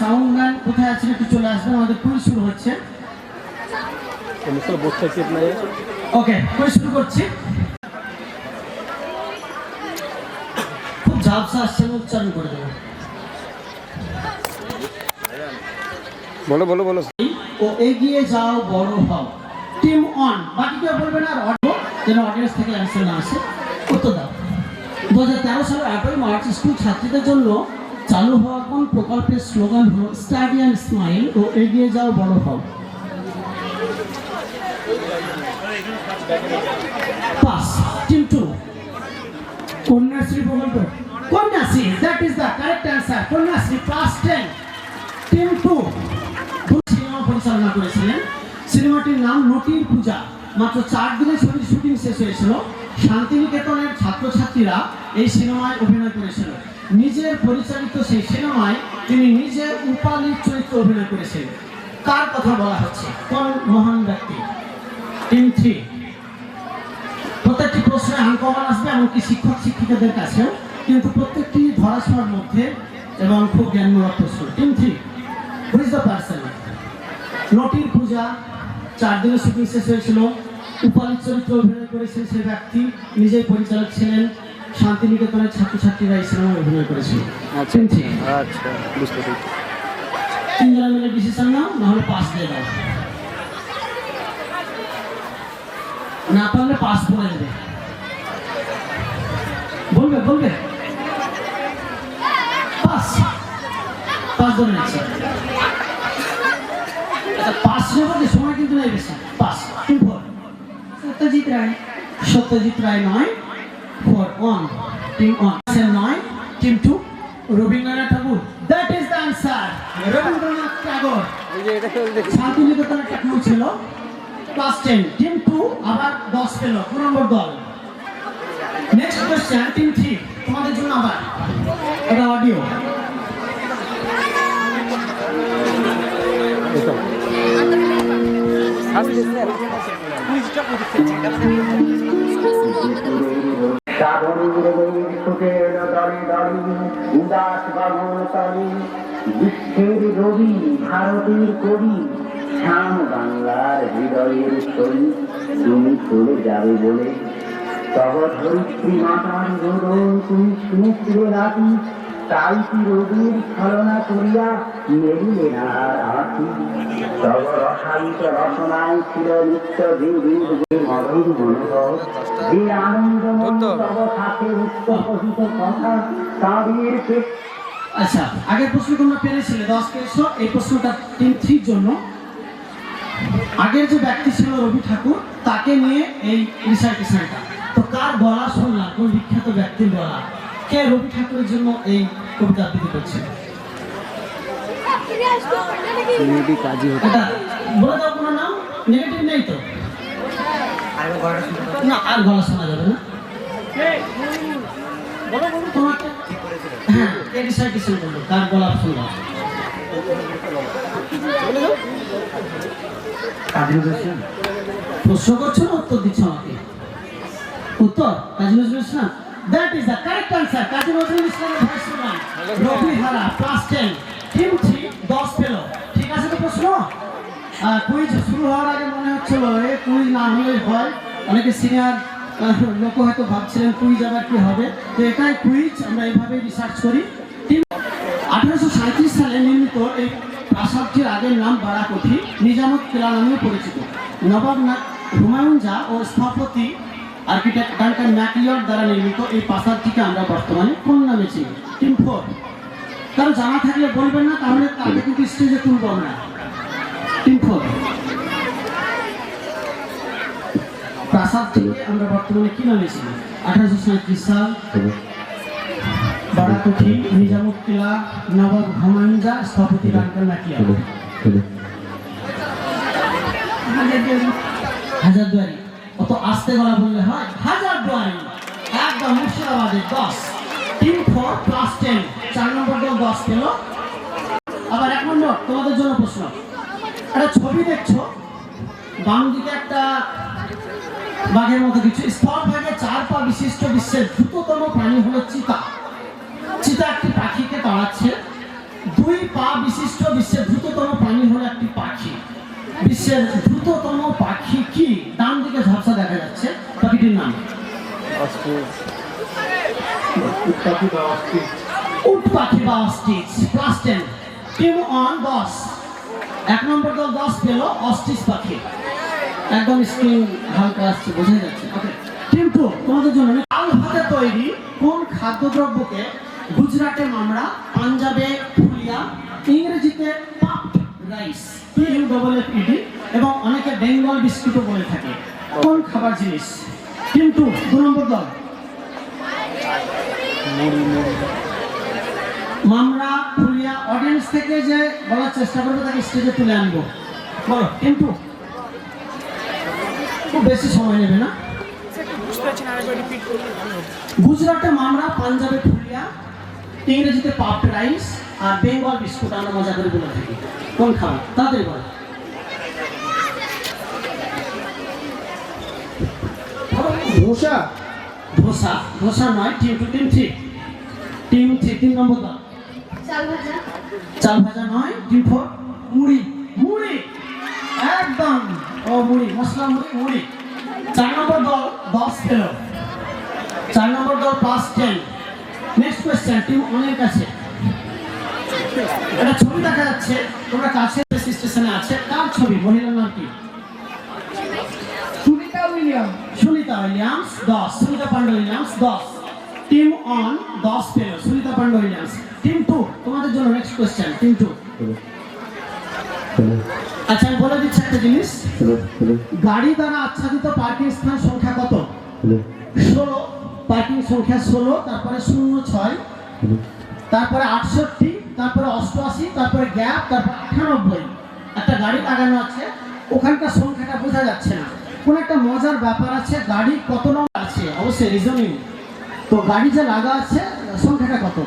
Sound man কোথায় আছেন একটু চলে আসবেন, আমাদের কুইজ শুরু হচ্ছে। ওকে, কুইজ শুরু করছি। খুব ঝাপসা আসছে, উচ্চারণ করে দেবো। বলো বলো বলো। ও এগিয়ে যাও, বড় হও, টিম অন। বাকি কেউ বলবেন আর অডিও, যেন অডিয়েন্স থেকে অ্যান্সার না আসে। উত্তর দাও। 2013 সালের 8ই মার্চ স্কুল ছাত্রীদের জন্য চালু হওয়া কোন প্রকল্পের স্লোগান হলো স্টাডি অ্যান্ড স্মাইল ও এগিয়ে যাও, বড় হও? পাস। টিম 2, কন্যাশ্রী প্রকল্প। Kanyashree, that is the correct answer. Kanyashree class 10। Team 2 cinema পরিচালনা করেছিলেন। সিনেমাটির নাম নটির পূজা। মাত্র 4 দিনে ছবির শুটিং শেষ হয়েছিল। শান্তিনিকেতনের ছাত্রছাত্রীরা এই সিনেমায় অভিনয় করেছিল। নিজের পরিচালিত সেই সিনেমায় তিনি নিজের উপালির চরিত্রে অভিনয় করেছিলেন। কার কথা বলা হচ্ছে? কোন মহান ব্যক্তি? টিম 3, প্রত্যেকটি প্রশ্নে আনকমন আসবে, এমনকি শিক্ষক শিক্ষিকাদের কাছেও, কিন্তু প্রত্যেকটি ধরাছোঁয়ার মধ্যে এবং খুব জ্ঞানমূলক প্রশ্ন। Team 3, who is the person? Natir Puja 4 দিনে শুটিং শেষ হয়েছিল। উপালির চরিত্রে অভিনয় করেছেন সেই ব্যক্তি, নিজেই পরিচালক ছিলেন। শান্তিনিকেতনের ছাত্রছাত্রীরা এই সিনেমায় অভিনয় করেছিল। আচ্ছা আচ্ছা, বুঝতে পেরেছি। 3 জনে মিলে ডিসিশন নাও, নাহলে পাস দিয়ে দাও। না পারলে পাস বলে দেবে। বলবে বলবে পাস। পাস ধরে নিচ্ছে। পাস নেবার সময় কিন্তু নেই বেশি। পাস। টিম 4, সত্যজিৎ রায়। সত্যজিৎ রায় নয়। 4 on. Team on 9। Team 2, Rabindranath Tagore. That is the answer, Rabindranath Tagore. শান্তিনিকেতনের একটা ক্লু ছিল। ক্লাস 10। টিম 2 আবার 10 পেল। 2 নম্বর দল। নেক্সট কোশ্চেন, টিম 3, তোমাদের জন্য আবার এটা অডিও। বিশ্বের রবি, ভারতের কবি, শ্যাম বাংলার হৃদয়ের ছবি, তুমি চলে যাবে বলে তব ধরিত্রী মাতার রোদন তুমি শুনেছিলে নাকি? তাই কি রবির ছলনা করিয়া মেরিলে না আঁকি? তব রসায়িত রচনায় ছিল নিত্য দেবীর মধুর মনোহর, যে আনন্দময় তব সাথে উচ্চকহিত কথা তাদের। আচ্ছা, আগের প্রশ্ন তোমরা পেরেছিলে 10 পেয়েছো। এই প্রশ্নটা টিম 3 জন্য। আগের যে ব্যক্তি ছিল রবি ঠাকুর, তাকে নিয়ে এই রিসাইটেশনটা। তো কার গলা শুনলাম? কোন বিখ্যাত ব্যক্তির গলা? কে রবি ঠাকুরের জন্য এই কবিতা আবৃত্তি করছে? বলে দাও কোনো নাম। নেগেটিভ নেই তো? না, আর গলা শোনা যাবে না। তোমাকে হ্যাঁ, এই রিসাইটেশন করলো। কার গলা শুনলাম? প্রশ্ন করছো না উত্তর দিচ্ছ আমাকে? উত্তর Kazi Nazrul Islam. That is the correct answer. Kazi Nazrul ইসলামের ভয়েস শুনলাম। রবি হারা ক্লাস 10। টিম 3 10 পেল। ঠিক আছে তো প্রশ্ন? কুইজ শুরু হওয়ার আগে মনে হচ্ছিল এই কুইজ না হলে হয়। অনেকে সিনিয়র লোক হয়তো ভাবছিলেন কুইজ আবার কি হবে। তো এটাই কুইজ, আমরা এইভাবেই রিসার্চ করি। 1837 সালে নির্মিত এই প্রাসাদটির আগের নাম বারাকঠি, নিজামত কিলা নামেও পরিচিত। নবাব হুমায়ুন জাহ ও স্থপতি আর্কিটেক্ট ডানকান ম্যাকলিয়ড দ্বারা নির্মিত এই প্রাসাদটিকে আমরা বর্তমানে কোন নামে চিনি? টিম 4, কারো জানা থাকলে বলবেন না, তাহলে তাকে কিন্তু স্টেজে তুলব না। টিম 4, প্রাসাদটিকে আমরা বর্তমানে কি নামে চিনি? 1837 সাল, বারাকঠি, নিজামত কিলা, নবাব হুমায়ুন জাহ, স্থপতি ডানকান ম্যাকলিয়ড। হাজারদুয়ারি। অত আস্তে গলা বললে হয়? হাজারদুয়ারি, একদম মুর্শিদাবাদের। 10। টিম 4 ক্লাস 10, 4 নম্বর দল 10 পেল। আবার 1 নম্বর তোমাদের জন্য প্রশ্ন। একটা ছবি দেখছো, বাম দিকে একটা বাঘের মতো কিছু। স্থলভাগে 4 পা বিশিষ্ট বিশ্বের দ্রুততম প্রাণী হলো চিতা। চিতা একটি পাখিকে তাড়াচ্ছে। 2 2 পা বিশিষ্ট বিশ্বের দ্রুততম প্রাণী হলো একটি পাখি। বিশ্বের দ্রুততম পাখি কি? ডান দিকে ঝাপসা দেখা যাচ্ছে, পাখিটির নাম উট পাখি বা অস্ট্রিচ। প্লাস 10। Team one 10। 1 নম্বর দল 10 পেল, অস্ট্রিচ পাখি। একদম স্ক্রিন হালকা আসছে, বোঝা যাচ্ছে। ওকে, টিম 2 তোমাদের জন্য চাল ভাতে তৈরি কোন খাদ্যদ্রব্যকে গুজরাটে মামড়া, পাঞ্জাবে ফুলিয়া, ইংরেজিতে পাফড রাইস PUFFED এবং অনেকে বেঙ্গল বিস্কুটও বলে থাকে? কোন খাবার জিনিস? টিম 2 2 নম্বর দল মামরা, ফুলিয়া। অডিয়েন্স থেকে যে বলার চেষ্টা করবে তাকে স্টেজে তুলে আনবো। বলো টিম 2। খুব বেশি সময় নেবে না। গুজরাটে মামরা, পাঞ্জাবে ফুলিয়া, ইংরেজিতে পাফড রাইস আর বেঙ্গল বিস্কুট আমরা মজা করে বলে থাকি। কোন খাবার? তাদের বল। ধোসা। ধোসা। ধোসা নয়। টিম 2 টিম 3 টিম 3 3 নম্বর দল চাল ভাজা নয়। টিম 4 মুড়ি। মুড়ি একদম। ও মুড়ি, মশলা মুড়ি, মুড়ি। 4 নম্বর দল 10 পেল। 4 নম্বর দল প্লাস 10। নেক্সট কোয়েশ্চেন টিম অনের কাছে। এটা ছবি দেখা যাচ্ছে, তোমরা কাছে স্টেশনে আছে। কার ছবি? মহিলার নাম কি? Sunita Williams 10। Sunita Pandey Williams 10। Team one 10 পেল, সুনিতা পান্ডে উইলিয়ামস। টিম 2 তোমাদের জন্য নেক্সট কোয়েশ্চেন। টিম 2 আচ্ছা, আমি বলে দিচ্ছি একটা জিনিস। গাড়ি দ্বারা আচ্ছাদিত পার্কিং স্থান সংখ্যা কত? 16। পার্কিং সংখ্যা 16, তারপরে 06, তারপরে 68, তারপরে 88, তারপরে গ্যাপ, তারপরে 98। একটা গাড়ি লাগানো আছে, ওখানকার সংখ্যাটা বোঝা যাচ্ছে না। কোন একটা মজার ব্যাপার আছে, গাড়ি কত নম্বর আছে অবশ্যই রিজনিং। তো গাড়ি যে লাগা আছে সংখ্যাটা কত?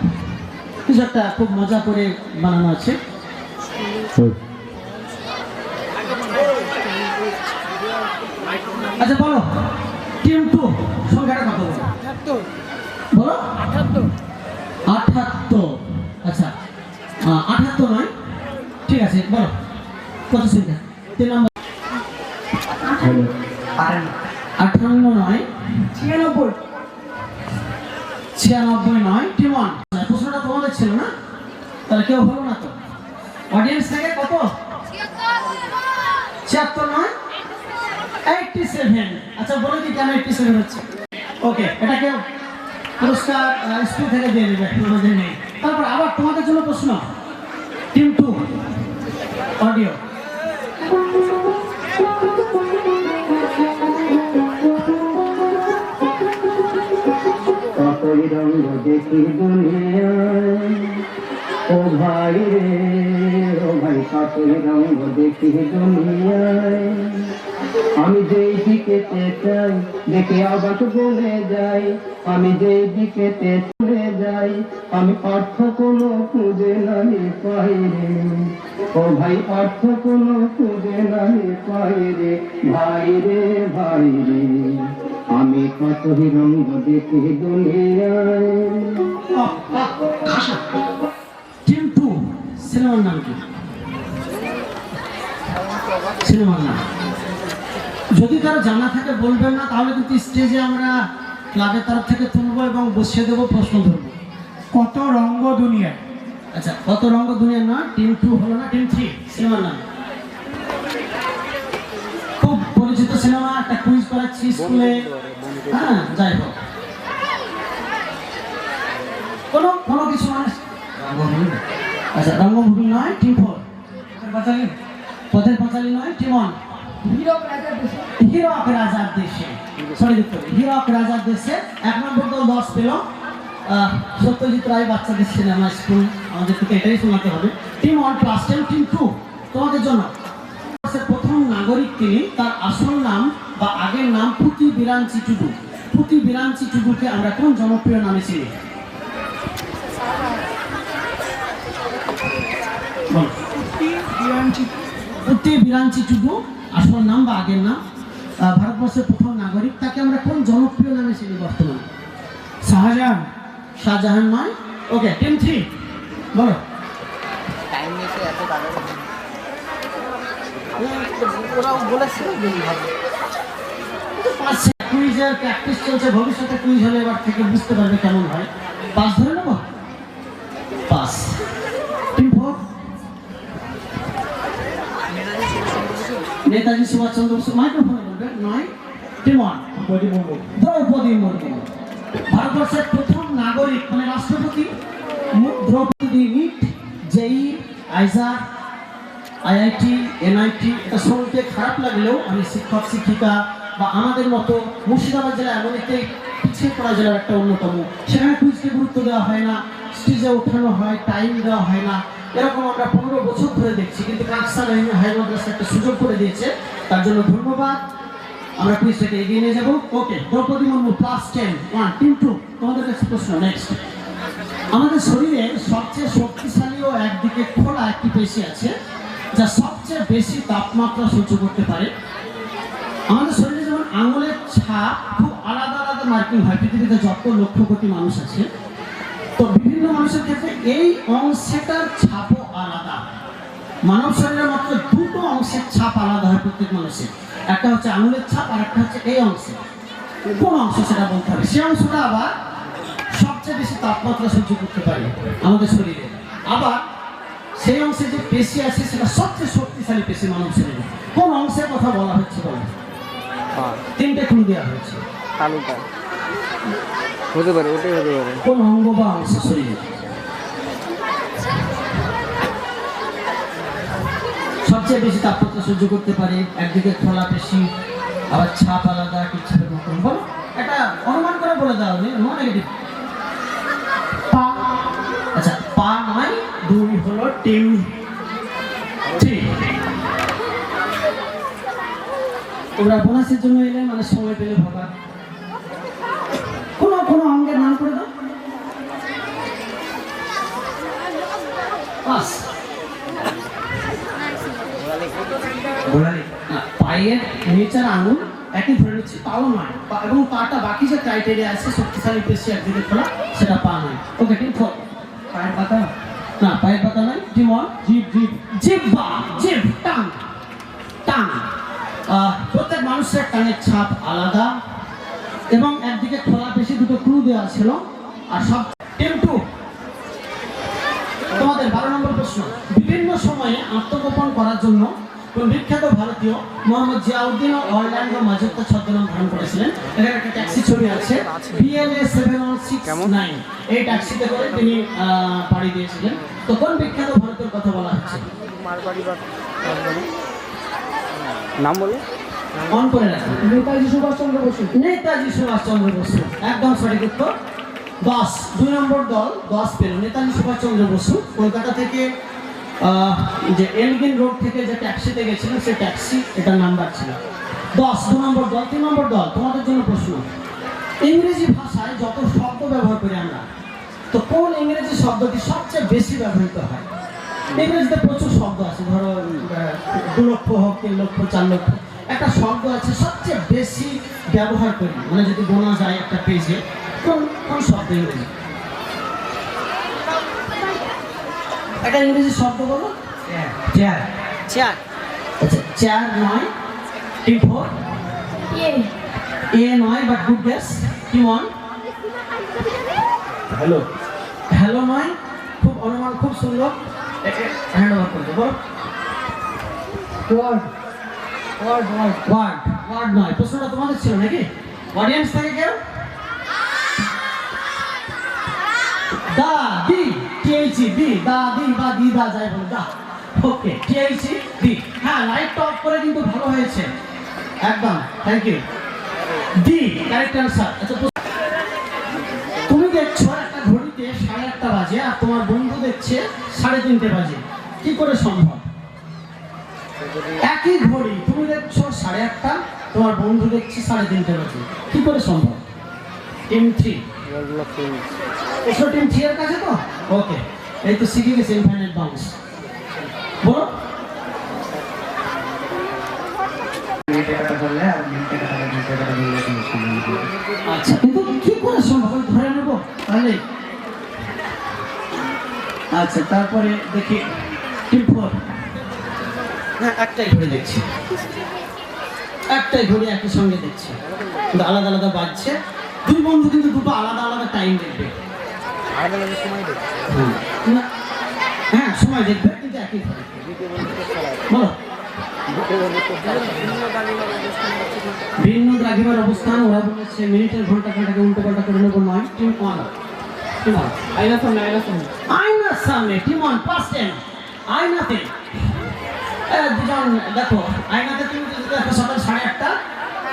কিছু একটা খুব মজা করে বানানো আছে। আচ্ছা বলো টিম 2 সংখ্যাটা কত? বলো 78। আচ্ছা 78 নয়, ঠিক আছে বলো কত সংখ্যা? 3 নম্বর 58 নয়, 96 নয়। টিম 1 প্রশ্নটা তোমাদের ছিল না, তাহলে কেউ হলো না তো? অডিয়েন্স থেকে কত? 76 নয়, 87। আচ্ছা বলে দিই কেন 87 হচ্ছে। ওকে, এটাকে পুরস্কার স্কুল থেকে দিয়ে দেবে, আমাদের নেই। তারপর আবার তোমাদের জন্য প্রশ্ন। Team 2 audio. কতই রঙ দেখি দুনিয়ায়, ও ভাই রে ও ভাই, কতই রঙ দেখি দুনিয়ায়। আমি যেই দিকে চাই দেখে অবাক বলে যাই, আমি যেই দিকে চলে যাই, আমি অর্থ কোনো খুঁজে নাহি পাই রে। ও ভাই অর্থ কোনো খুঁজে নাহি পাই রে, ভাই রে ভাই রে। আমি কতই রঙ দেখি দুনিয়ায়। টিম 2 সিনেমার নাম কি? সিনেমার নাম যদি কারো জানা থাকে বলবেন না, তাহলে কিন্তু স্টেজে আমরা ক্লাবের তরফ থেকে তুলবো এবং বসিয়ে দেবো, প্রশ্ন ধরবো। কত রঙ্গ দুনিয়া। আচ্ছা কত রঙ দুনিয়া না, টিম 2 হলো না, টিম 3 সিনেমার নাম। খুব পরিচিত সিনেমা, একটা কুইজ করাচ্ছি স্কুলে। হ্যাঁ যাই হোক, কোনো কিছু মানে আচ্ছা রঙ্গভূমি নয়। টিম 4 পথের পাঁচালী নয়। টিম 1 হিরক রাজার দেশে। হিরক রাজার দেশে। 1 নম্বর দল 10 পেল। সত্যজিৎ রায় বাচ্চাদের সিনেমা স্কুল, আমাদের থেকে এটাই শোনাতে হবে। Team 1 plus 10। টিম 2 তোমাদের জন্য। প্রথম নাগরিক তিনি, তার আসল নাম বা আগের নাম পুতি বিরাঞ্চি টুডু। পুতি বিরাঞ্চি টুডুকে আমরা কোন জনপ্রিয় নামে চিনি? পুতি বিরাঞ্চি টুডু আসল নাম বা আগের নাম, ভারতবর্ষের প্রথম নাগরিক। তাকে আমরা কোন জনপ্রিয় নামে চিনি বর্তমানে? শাহজাহান। শাহজাহান নয়। ওকে টিম 3 বলো। টাইম নিয়েছে এত টাকা ওরাও বলেছে কুইজের প্র্যাকটিস চলছে, ভবিষ্যতে কুইজ হলে এবার থেকে বুঝতে পারবে কেমন হয়। পাস ধরে নেব, পাস। টিম 4 নেতাজি সুভাষচন্দ্র বসু, মাইক্রোফোনে বলবেন। 9 টিম 1 দ্রৌপদী মুর্মু, ভারতবর্ষের প্রথম নাগরিক মানে রাষ্ট্রপতি দ্রৌপদী। নিট, জেই, আইজার, আইআইটি, এনআইটি, এটা শুনতে খারাপ লাগলেও আমি শিক্ষক শিক্ষিকা বা আমাদের মতো মুর্শিদাবাদ জেলা এমন একটি পিছিয়ে পড়া জেলার একটা অন্যতম, সেখানে কুইজকে গুরুত্ব দেওয়া হয় না, স্টেজে ওঠানো হয়, টাইম দেওয়া হয় না, এরকম আমরা 15 বছর ধরে দেখছি। কিন্তু কাকসা হাই মাদ্রাসা একটা সুযোগ করে দিয়েছে, তার জন্য ধন্যবাদ। আমরা কুইজটাকে এগিয়ে নিয়ে যাবো। ওকে, দ্রৌপদী মুর্মু ক্লাস 10 1 টিম 2 তোমাদের কাছে প্রশ্ন। নেক্সট, আমাদের শরীরে সবচেয়ে শক্তিশালী ও একদিকে খোলা একটি পেশি আছে যা সবচেয়ে বেশি তাপমাত্রা সহ্য করতে পারে। আমাদের শরীরে যেমন আঙুলের ছাপ খুব আলাদা আলাদা মার্কিং হয়, পৃথিবীতে যত লক্ষ কোটি মানুষ আছে, তো বিভিন্ন মানুষের ক্ষেত্রে এই অংশটার ছাপও আলাদা। মানব শরীরের মাত্র দুটো অংশের ছাপ আলাদা হয় প্রত্যেক মানুষের, একটা হচ্ছে আঙুলের ছাপ আর একটা হচ্ছে এই অংশে। কোন অংশ সেটা বলতে হবে। সেই অংশটা আবার সবচেয়ে বেশি তাপমাত্রা সহ্য করতে পারে আমাদের শরীরে। আবার সেই অংশে যে পেশি আছে সেটা সবচেয়ে শক্তিশালী পেশি মানব শরীরে। কোন অংশের কথা বলা হচ্ছে বলো? 3টে ক্লু দেওয়া হয়েছে। তালুটা হতে পারে, ওটাই হতে পারে। কোন অঙ্গ বা অংশ শরীরে সবচেয়ে বেশি তাপমাত্রা সহ্য করতে পারে? একদিকে খোলা পেশি, আবার ছাপ আলাদা, কিছু মতন। বলো, এটা অনুমান করে বলে দাও, নো নেগেটিভ। পা। আচ্ছা, পা নয়, 2 হলো টিম 3। তোমরা বোনাসের জন্য এলে মানে সময় পেলে ভাবা। কোন কোন অঙ্গের নাম করে দাও। পাস। পায়ের নিচের আঙুল একই ধরে নিচ্ছি, পাও নয়, এবং পাটা বাকি যে ক্রাইটেরিয়া আছে শক্তিশালী পেশি একদিকে খোলা, সেটা পা নয়। ওকে, টিম 4 পায়ের পাতা না, পায়ের পাতা নয়। টিম 1 জিভ, জিভ, জিহ্বা, জিভ, টাং, টাং। প্রত্যেক মানুষের টাঙের ছাপ আলাদা এবং একদিকে খোলা পেশি, দুটো ক্লু দেওয়া ছিল। আর সব টিম 2 তোমাদের 12 নম্বর প্রশ্ন। বিভিন্ন সময়ে আত্মগোপন করার জন্য কোন বিখ্যাত ভারতীয় মোহাম্মদ জিয়াউদ্দিন ও অরল্যান্ডো মাজেত্তা ছদ্মনাম ধারণ করেছিলেন? এখানে একটা ট্যাক্সি ছবি আছে, BLA 7169। এই ট্যাক্সিতে করে তিনি পাড়ি দিয়েছিলেন। তো কোন বিখ্যাত ভারতের কথা বলা হচ্ছে? নাম বলো। অন করে রাখুন। নেতাজি সুভাষচন্দ্র বসু। নেতাজি সুভাষচন্দ্র বসু, একদম সঠিক উত্তর। 10 2 নম্বর দল 10 পেল। নেতাজি সুভাষচন্দ্র বসু কলকাতা থেকে যে এলগিন রোড থেকে যে ট্যাক্সিতে গেছিলেন, সেই ট্যাক্সি এটার নাম্বার ছিল 10। 2 নম্বর দল। 3 নম্বর দল তোমাদের জন্য প্রশ্ন। ইংরেজি ভাষায় যত শব্দ ব্যবহার করি আমরা, তো কোন ইংরেজি শব্দটি সবচেয়ে বেশি ব্যবহৃত হয়? ইংরেজিতে প্রচুর শব্দ আছে, ধরো 2 লক্ষ হোক, 3 লক্ষ, 4 লক্ষ। একটা শব্দ আছে সবচেয়ে বেশি ব্যবহার করি, মানে যদি গোনা যায় একটা পেজে, কোন কোন শব্দ ইংরেজি? একটা ইংরেজি শব্দ বলো। চেয়ার। চেয়ার। আচ্ছা, চেয়ার নয়। টিম 4 এ নয়, but good guess. Team 1 hello, hello নয়, খুব অনুমান, খুব সুন্দর। হ্যান্ড ওভার করতে বলো। Word, word, word. Word, word নয়। প্রশ্নটা তোমাদের ছিল নাকি? অডিয়েন্স থেকে কেউ? দা, দি, টিএইচি, দি, দা, দি বা দি দা যায় বলে দা। ওকে, টিএইচি, দি। হ্যাঁ, লাইট অফ করে কিন্তু ভালো হয়েছে, একদম, thank you. The correct answer. আচ্ছা, তুমি দেখছো একটা ঘড়িতে 1:30 বাজে আর তোমার বন্ধু দেখছে 3:30 বাজে, কি করে সম্ভব? একই ঘড়ি তুমি দেখছো 8:30, তোমার বন্ধু দেখছে 3:30 বাজে, কি করে সম্ভব? টিম 3 এসো, টিম 3 এর কাছে তো। ওকে, এই তো শিখে গেছে ইনফাইনাইট বাউন্স। বলো। আচ্ছা, কিন্তু কি করে সম্ভব? ধরে নেবো তাহলে। আচ্ছা, তারপরে দেখি হ্যাঁ, একটাই ঘড়ি দেখছি, একটাই ঘড়ি একই সঙ্গে দেখছি, কিন্তু আলাদা আলাদা বাজছে। দুই বন্ধু কিন্তু দুটো আলাদা আলাদা টাইম দেখবে। না, হ্যাঁ সময় দেখবে কিন্তু একই ঘড়ি। বলো, ভিন্ন দ্রাঘিমার অবস্থান। ওরা বলেছে মিনিটের ঘন্টা কাটাকে উল্টো পাল্টা করে নেবো নয়। টিম ওয়ান, আয়নার সামনে, আয়নার সামনে। আয়নার সামনে টিম ওয়ান পার্সেন্ট। আয়নাতে দুজন দেখো, আয়নাতে তুমি যদি দেখো সকাল 8:30,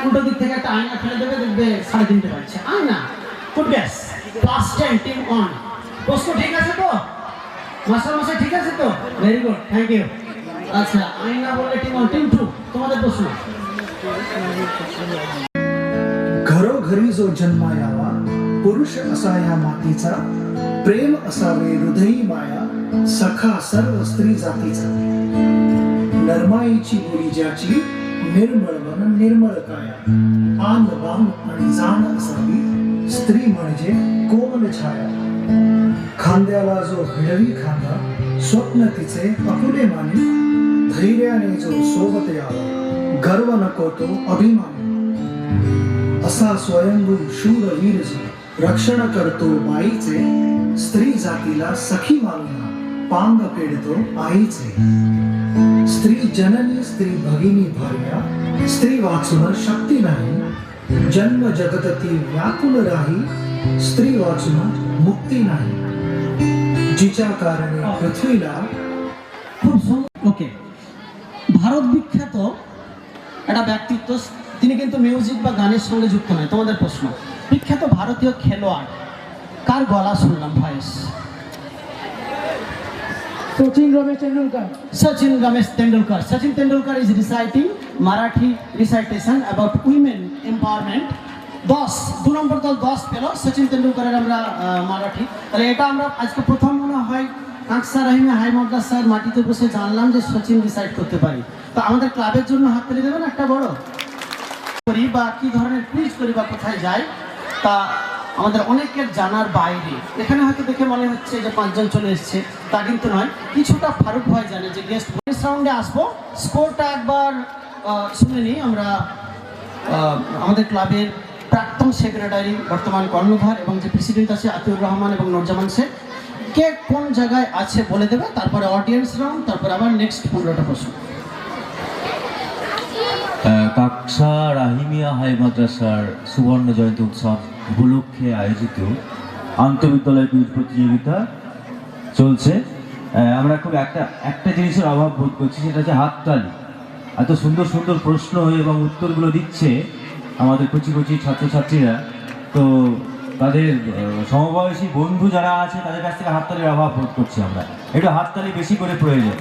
উল্টো দিক থেকে একটা আয়না ফেলে দেবে, দেখবে 3:30 বাজছে। আয়না গুড গ্যাস, +10 টিম ওয়ান। প্রশ্ন ঠিক আছে তো? মাস্টার মশাই ঠিক আছে তো? Very good, thank you. আচ্ছা, আয়না বললে টিম ওয়ান। টিম টু, তোমাদের প্রশ্ন। घरोघरी जो जन्मायावा पुरुष असा या मातीचा, प्रेम असावे हृदयी माया, सखा सर्व स्त्री जातीचा, नरमाईची बोली ज्याची, निर्मळ मन निर्मळ काया, आन बान आणि जाण असावी, स्त्री म्हणजे कोमल छाया, खांद्याला जो भिडवी खांदा, स्वप्न तिचे अपुले मानी, धैर्याने जो सोबत यावा, गर्व नको तो अभिमानी, असा स्वयंभू शूरवीर जो रक्षण करतो बाईचे, स्त्री जातीला सखी मानून पांग पेडतो आईचे, स्त्री जननी स्त्री भगिनी भार्या, स्त्री वाचून शक्ती नाही, जन्म जगत ती व्याकुल राही, स्त्री वाचून मुक्ती नाही, जिच्या कारणे पृथ्वीला। খুব সুন্দর। ওকে, ভারত বিখ্যাত একটা ব্যক্তিত্ব, তিনি কিন্তু মিউজিক বা গানের সঙ্গে যুক্ত নয়। তোমাদের প্রশ্ন, বিখ্যাত ভারতীয় খেলোয়াড় কার গলা শুনলাম voice? Sachin Ramesh Tendulkar. Sachin Ramesh Tendulkar. Sachin Tendulkar is reciting Marathi recitation about women empowerment. 10, 2 নম্বর দল 10 পেল সচিন তেন্ডুলকারের আমরা মারাঠি। তাহলে এটা আমরা আজকে প্রথম মনে হয় কাঁকসা রাহিমে হাই মাদ্রাসার মাটিতে বসে জানলাম যে সচিন রিসাইট করতে পারি। তো আমাদের ক্লাবের জন্য হাত তুলে দেবেন একটা বড় করি, বা কি ধরনের কুইজ করি, বা কোথায় যাই, তা আমাদের অনেকের জানার বাইরে। এখানে হয়তো দেখে মনে হচ্ছে যে 5 জন চলে এসছে, তা কিন্তু নয়। কিছুটা ফারুক ভাই জানে যে গেস্ট রাউন্ডে আসবো। স্কোরটা একবার শুনে নিই আমরা। আমাদের ক্লাবের প্রাক্তন সেক্রেটারি, বর্তমান কর্ণধার এবং যে প্রেসিডেন্ট আছে আতিউর রহমান এবং নূরজামান শেখ, কে কোন জায়গায় আছে বলে দেবে। তারপরে অডিয়েন্স রাউন্ড, তারপরে আবার নেক্সট 15টা প্রশ্ন। কাকসা রাহিমিয়া হাই মাদ্রাসার সুবর্ণ জয়ন্তী উৎসব উপলক্ষে আয়োজিত আন্তঃবিদ্যালয় কুইজ প্রতিযোগিতা চলছে। আমরা খুব একটা জিনিসের অভাব বোধ করছি, সেটা হচ্ছে হাততালি। এত সুন্দর সুন্দর প্রশ্ন এবং উত্তরগুলো দিচ্ছে আমাদের কচি কচি ছাত্রছাত্রীরা, তো তাদের সমবয়সী বন্ধু যারা আছে তাদের কাছ থেকে হাততালির অভাব বোধ করছি আমরা। একটু হাততালি বেশি করে প্রয়োজন।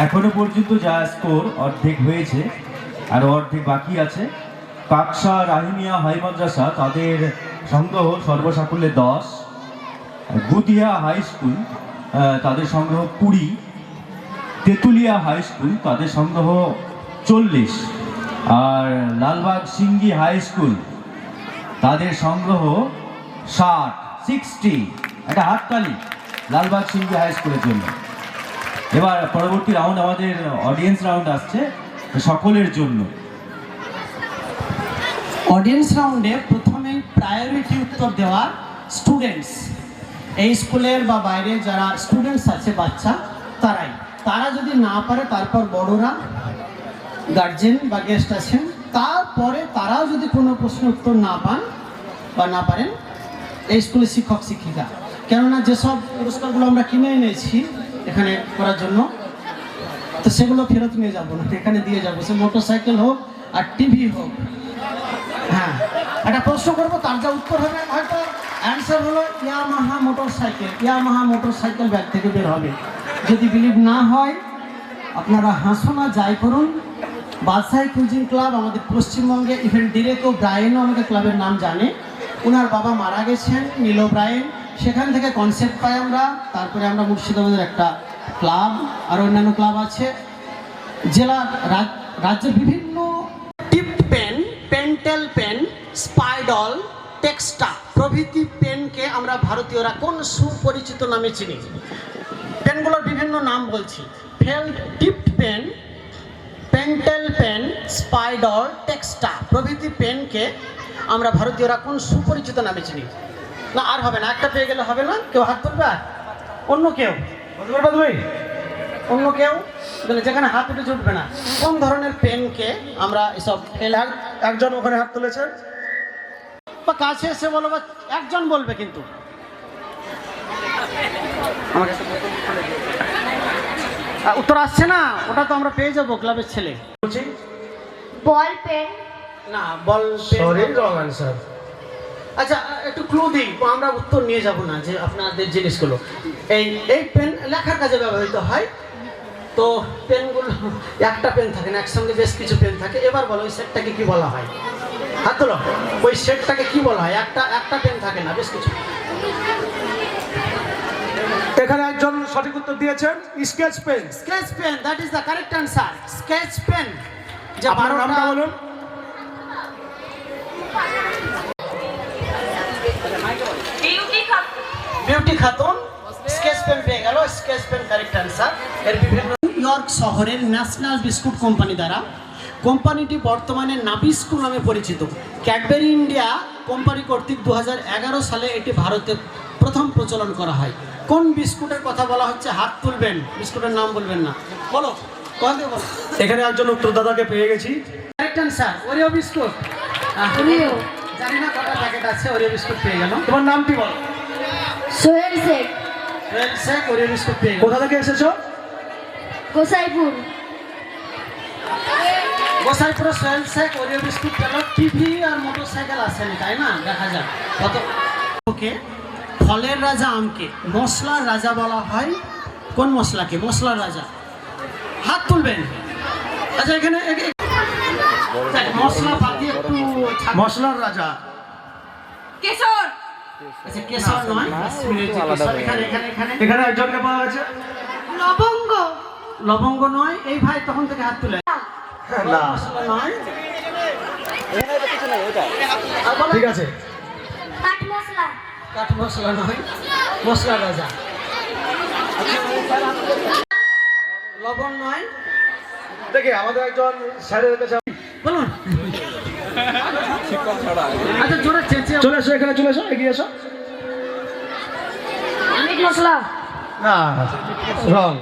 এখনো পর্যন্ত যা স্কোর অর্ধেক হয়েছে, আরও অর্ধেক বাকি আছে। কাকসা রাহিমিয়া হাই মাদ্রাসা তাদের সংগ্রহ সর্বসাকুল্যে 10, গুদিয়া হাই স্কুল তাদের সংগ্রহ 20, তেঁতুলিয়া হাই স্কুল তাদের সংগ্রহ 40, আর লালবাগ সিঙ্গি হাই স্কুল তাদের সংগ্রহ 60। একটা হাততালি লালবাগ সিঙ্গি হাই স্কুলের জন্য। এবার পরবর্তী রাউন্ড আমাদের অডিয়েন্স রাউন্ড আসছে সকলের জন্য। অডিয়েন্স রাউন্ডে প্রথমেই প্রায়োরিটি উত্তর দেওয়ার স্টুডেন্টস, এই স্কুলের বা বাইরে যারা স্টুডেন্টস আছে বাচ্চা, তারা যদি না পারে তারপর বড়রা, গার্জেন বা গেস্ট আছেন, তারপরে তারাও যদি কোনো প্রশ্ন উত্তর না পান বা না পারেন, এই স্কুলের শিক্ষক শিক্ষিকা। কেননা যেসব পুরস্কারগুলো আমরা কিনে এনেছি এখানে করার জন্য, তো সেগুলো ফেরত নিয়ে যাবো না, এখানে দিয়ে যাবো। সে মোটরসাইকেল হোক আর টিভি হোক। হ্যাঁ, একটা প্রশ্ন করবো, তার যা উত্তর হবে হয়তো অ্যান্সার হলো Yamaha motorcycle, Yamaha motorcycle bag থেকে বের হবে। যদি বিলিভ না হয় আপনারা হাসো না, যাই করুন। বাদশাহী কুইজিং ক্লাব আমাদের পশ্চিমবঙ্গে, ইভেন ডিরেক্ট ব্রায়েনও আমাদের ক্লাবের নাম জানে। ওনার বাবা মারা গেছেন, নীলো ব্রায়েন, সেখান থেকে কনসেপ্ট পাই আমরা। তারপরে আমরা মুর্শিদাবাদের একটা ক্লাব আর অন্যান্য ক্লাব আছে। জেলার রাজ্যের বিভিন্ন টিপ পেন, পেন্টেল পেন, স্পাইডল, টেক্সটা প্রভৃতি পেনকে আমরা ভারতীয়রা কোন সুপরিচিত নামে চিনি? পেনগুলোর বিভিন্ন নাম বলছি। Felt tipped pen, Pentel pen, spider, Texta প্রভৃতি পেনকে আমরা ভারতীয়রা কোন সুপরিচিত নামে চিনি? না আর হবে না, একটা পেয়ে গেলে হবে না। কেউ হাত তুলবে? আর অন্য কেউ বলতে পারবে তুমি? অন্য কেউ? তাহলে যেখানে হাত উঠে উঠবে না। কোন ধরনের পেনকে আমরা এসব একজন ওখানে হাত তুলেছেন। বা কাছে এসে বলো, বা একজন বলবে কিন্তু আমাকে উত্তর আসছে না। ওটা তো আমরা পেয়ে যাবো, ক্লাবের ছেলে। বলছি বল পেন, না বল সরি, রং অ্যান্সার। আচ্ছা একটু ক্লু দিই, আমরা উত্তর নিয়ে যাব না যে আপনাদের জিনিসগুলো। এই পেন লেখার কাজে ব্যবহৃত হয়। তো পেনগুলো একটা পেন থাকে না, একসঙ্গে বেশ কিছু পেন থাকে। এবার বলো ওই সেটটাকে কি বলা হয়? হাত তোলো। ওই সেটটাকে কি বলা হয়? একটা পেন থাকে না, বেশ কিছু। এখানে একজন সঠিক উত্তর দিয়েছেন, sketch pen. Sketch pen, that is the correct answer. Sketch pen. যে আপনার নামটা বলুন। বিউটি খাতুন স্কেচ পেন পেয়ে গেল। Sketch pen correct answer. এর বিভিন্ন ইয়র্ক শহরের ন্যাশনাল বিস্কুট কোম্পানি দ্বারা কোম্পানিটি বর্তমানে নাবিস্কু নামে পরিচিত। ক্যাডবেরি ইন্ডিয়া কোম্পানি কর্তৃক 2011 সালে এটি ভারতে প্রথম প্রচলন করা হয়। কোন বিস্কুটের কথা বলা হচ্ছে? হাত তুলবেন, বিস্কুটের নাম বলবেন না। বলো কোন দিয়ে বলো। এখানে একজন উত্তরদাতাকে পেয়ে গেছি। Correct answer Oreo biscuit. Oreo. জানি না কটা প্যাকেট আছে, ওরিও বিস্কুট পেয়ে গেল। তোমার নামটি বলো। সোহেল শেখ, সোহেল শেখ ওরিও বিস্কুট পেয়ে গেল। কোথা থেকে এসেছো? গোসাইপুর। গোসাইপুরে সোহেল শেখ ওরিও বিস্কুট পেল। টিভি আর মোটরসাইকেল আসেনি, তাই না? দেখা যাক কত। ওকে, ফলের রাজা আমকে মশলার রাজা বলা হয়। কোন মশলাকে মশলার রাজা? হাত তুলবেন। আচ্ছা এখানে মশলা পাতি একটু মশলার রাজা। কেশর। আচ্ছা কেশর নয়, কাশ্মীরের যে কেশর। এখানে এখানে একজনকে পাওয়া গেছে। লবঙ্গ। লবঙ্গ নয়। এই ভাই তখন থেকে হাত তুলে। না, মশলা নয়। ঠিক আছে। কাঠ মশলা। কাঠ মশলা নয়, মশলা রাজা। লবণ নয়। দেখি আমাদের একজন স্যারের কাছে। বলুন। আচ্ছা জোরে চেঁচে চলে এসো, এখানে চলে এসো, এগিয়ে এসো। মিট মশলা। না, রং।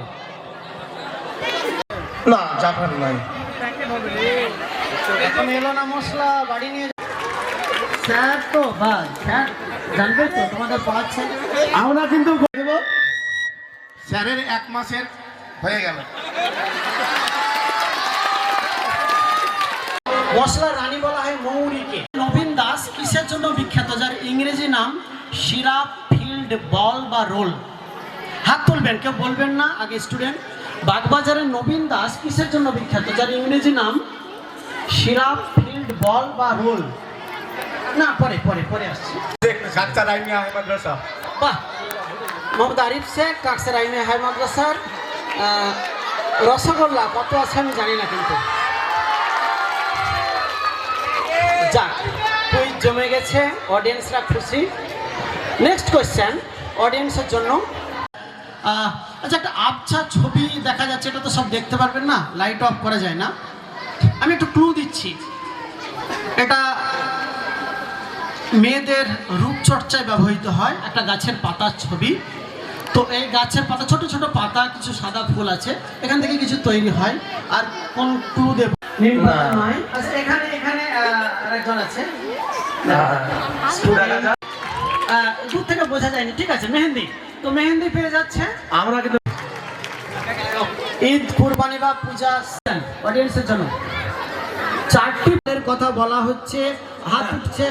না, জাফর নাই। এখন এলো না মশলা, বাড়ি নিয়ে স্যার তো বা স্যার জানবে তো তোমাদের পাচ্ছে। আমরা কিন্তু দেব। স্যারের 1 মাসের হয়ে গেল। মশলার রানী বলা হয় মৌরিকে। নবীন দাস কিসের জন্য বিখ্যাত, যার ইংরেজি নাম সিরাপ, ফিল্ড, বল বা রোল? হাত তুলবেন, কেউ বলবেন না। আগে স্টুডেন্ট। বাগবাজারের নবীন দাস কিসের জন্য বিখ্যাত, যার ইংরেজি নাম সিরাপ, ফিল্ড, বল বা রোল? না পরে পরে পরে আসছি। কাকচা রাইমিয়া হাই মাদ্রাসা। বাহ, মোহাম্মদ আরিফ শেখ, কাকসার আইনে হাই মাদ্রাসার। রসগোল্লা কত আছে আমি জানি না, কিন্তু যাক কুইজ জমে গেছে, অডিয়েন্সরা খুশি। নেক্সট কোয়েশ্চেন অডিয়েন্সের জন্য। আচ্ছা একটা আবছা ছবি দেখা যাচ্ছে, এটা তো সব দেখতে পারবেন না, লাইট অফ করা যায় না। আমি একটু ক্লু দিচ্ছি। এটা মেয়েদের রূপচর্চায় ব্যবহৃত হয়। একটা গাছের পাতার ছবি। তো এই গাছের পাতা, ছোট ছোট পাতা, কিছু সাদা ফুল আছে, এখান থেকে কিছু তৈরি হয়। আর কোন ক্লু দেব? নয়। আচ্ছা এখানে এখানে আরেকজন আছে, দূর থেকে বোঝা যায়নি। ঠিক আছে, মেহেন্দি। তো মেহেন্দি পেয়ে যাচ্ছে। আমরা কিন্তু ঈদ, কুরবানি বা পূজা অডিয়েন্সের জন্য 4টি এর কথা বলা হচ্ছে। হাত উঠছে।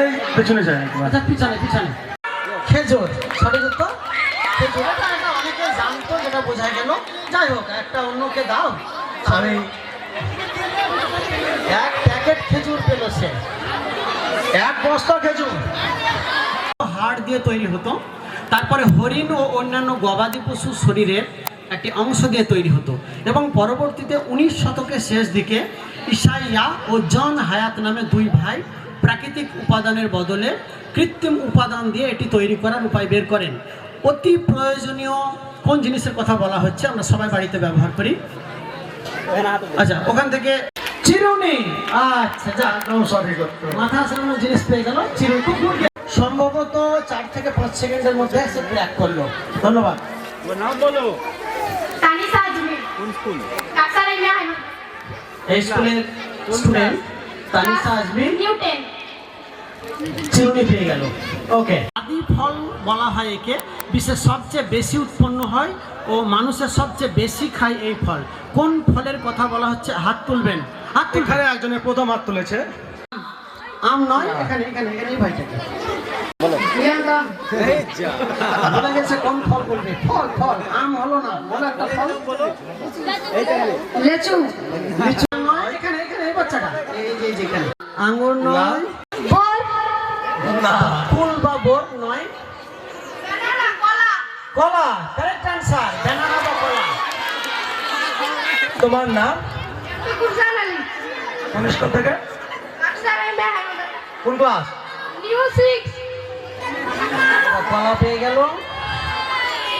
এই পেছনে যাই। আচ্ছা পিছনে পিছনে। খেজুর, সঠিক উত্তর খেজুর। এটা অনেকে জানতো, যেটা বোঝা গেল। যাই হোক, একটা অন্যকে দাও। আমি 1 প্যাকেট খেজুর পেল সে। 1 বস্তা খেজুর। হাড় দিয়ে তৈরি হতো। তারপরে হরিণ ও অন্যান্য গবাদি পশুর শরীরের একটি অংশ দিয়ে তৈরি হতো। এবং পরবর্তীতে 19 শতকের শেষ দিকে ইসাইয়া ও জন হায়াত নামে 2 ভাই প্রাকৃতিক উপাদানের বদলে কৃত্রিম উপাদান দিয়ে এটি তৈরি করার উপায় বের করেন। অতি প্রয়োজনীয় কোন জিনিসের কথা বলা হচ্ছে আমরা সবাই বাড়িতে ব্যবহার করি? আচ্ছা, ওখান থেকে চিরুনি। আচ্ছা, যা সঠিক উত্তর। মাথা চালানোর জিনিস পেয়ে গেল চিরুনি। খুব good game। সম্ভবত 4 থেকে 5 সেকেন্ডের মধ্যে সে ক্র্যাক করলো। ধন্যবাদ। তানিশা আজমি কোন স্কুল? কাকসার ইন্ডিয়া হাই এই স্কুলের স্টুডেন্ট তানিশা আজমি নিউটন চিরুনি পেয়ে গেল। ওকে, আদি ফল বলা হয় একে। বিশ্বের সবচেয়ে বেশি উৎপন্ন হয় ও মানুষের সবচেয়ে বেশি খায় এই ফল। কোন ফলের কথা বলা হচ্ছে? হাত তুলবেন। হাত তুলবেন। এখানে একজনের প্রথম হাত তুলেছে। আম নয়, এখানে এখানে এখানে এই ভাইটাকে প্রিয়াঙ্কা বলা গেছে কোন ফল বলবে? ফল ফল, আম হলো না, বলো একটা ফল। লেচু লিচু নয়, এখানে এখানে এই বাচ্চাটা, এই যে এই যে এখানে। আঙ্গুর নয়, বল ফুল বা বোট নয়, ব্যানানা কলা কলা। কারেক্ট অ্যান্সার, ব্যানানা বা কলা। তোমার নাম? কুরজান আলী কোন স্কুল থেকে? কাকসার ইন্ডিয়া হাই কোন ক্লাস? নিউ 6 কলা পেয়ে গেল।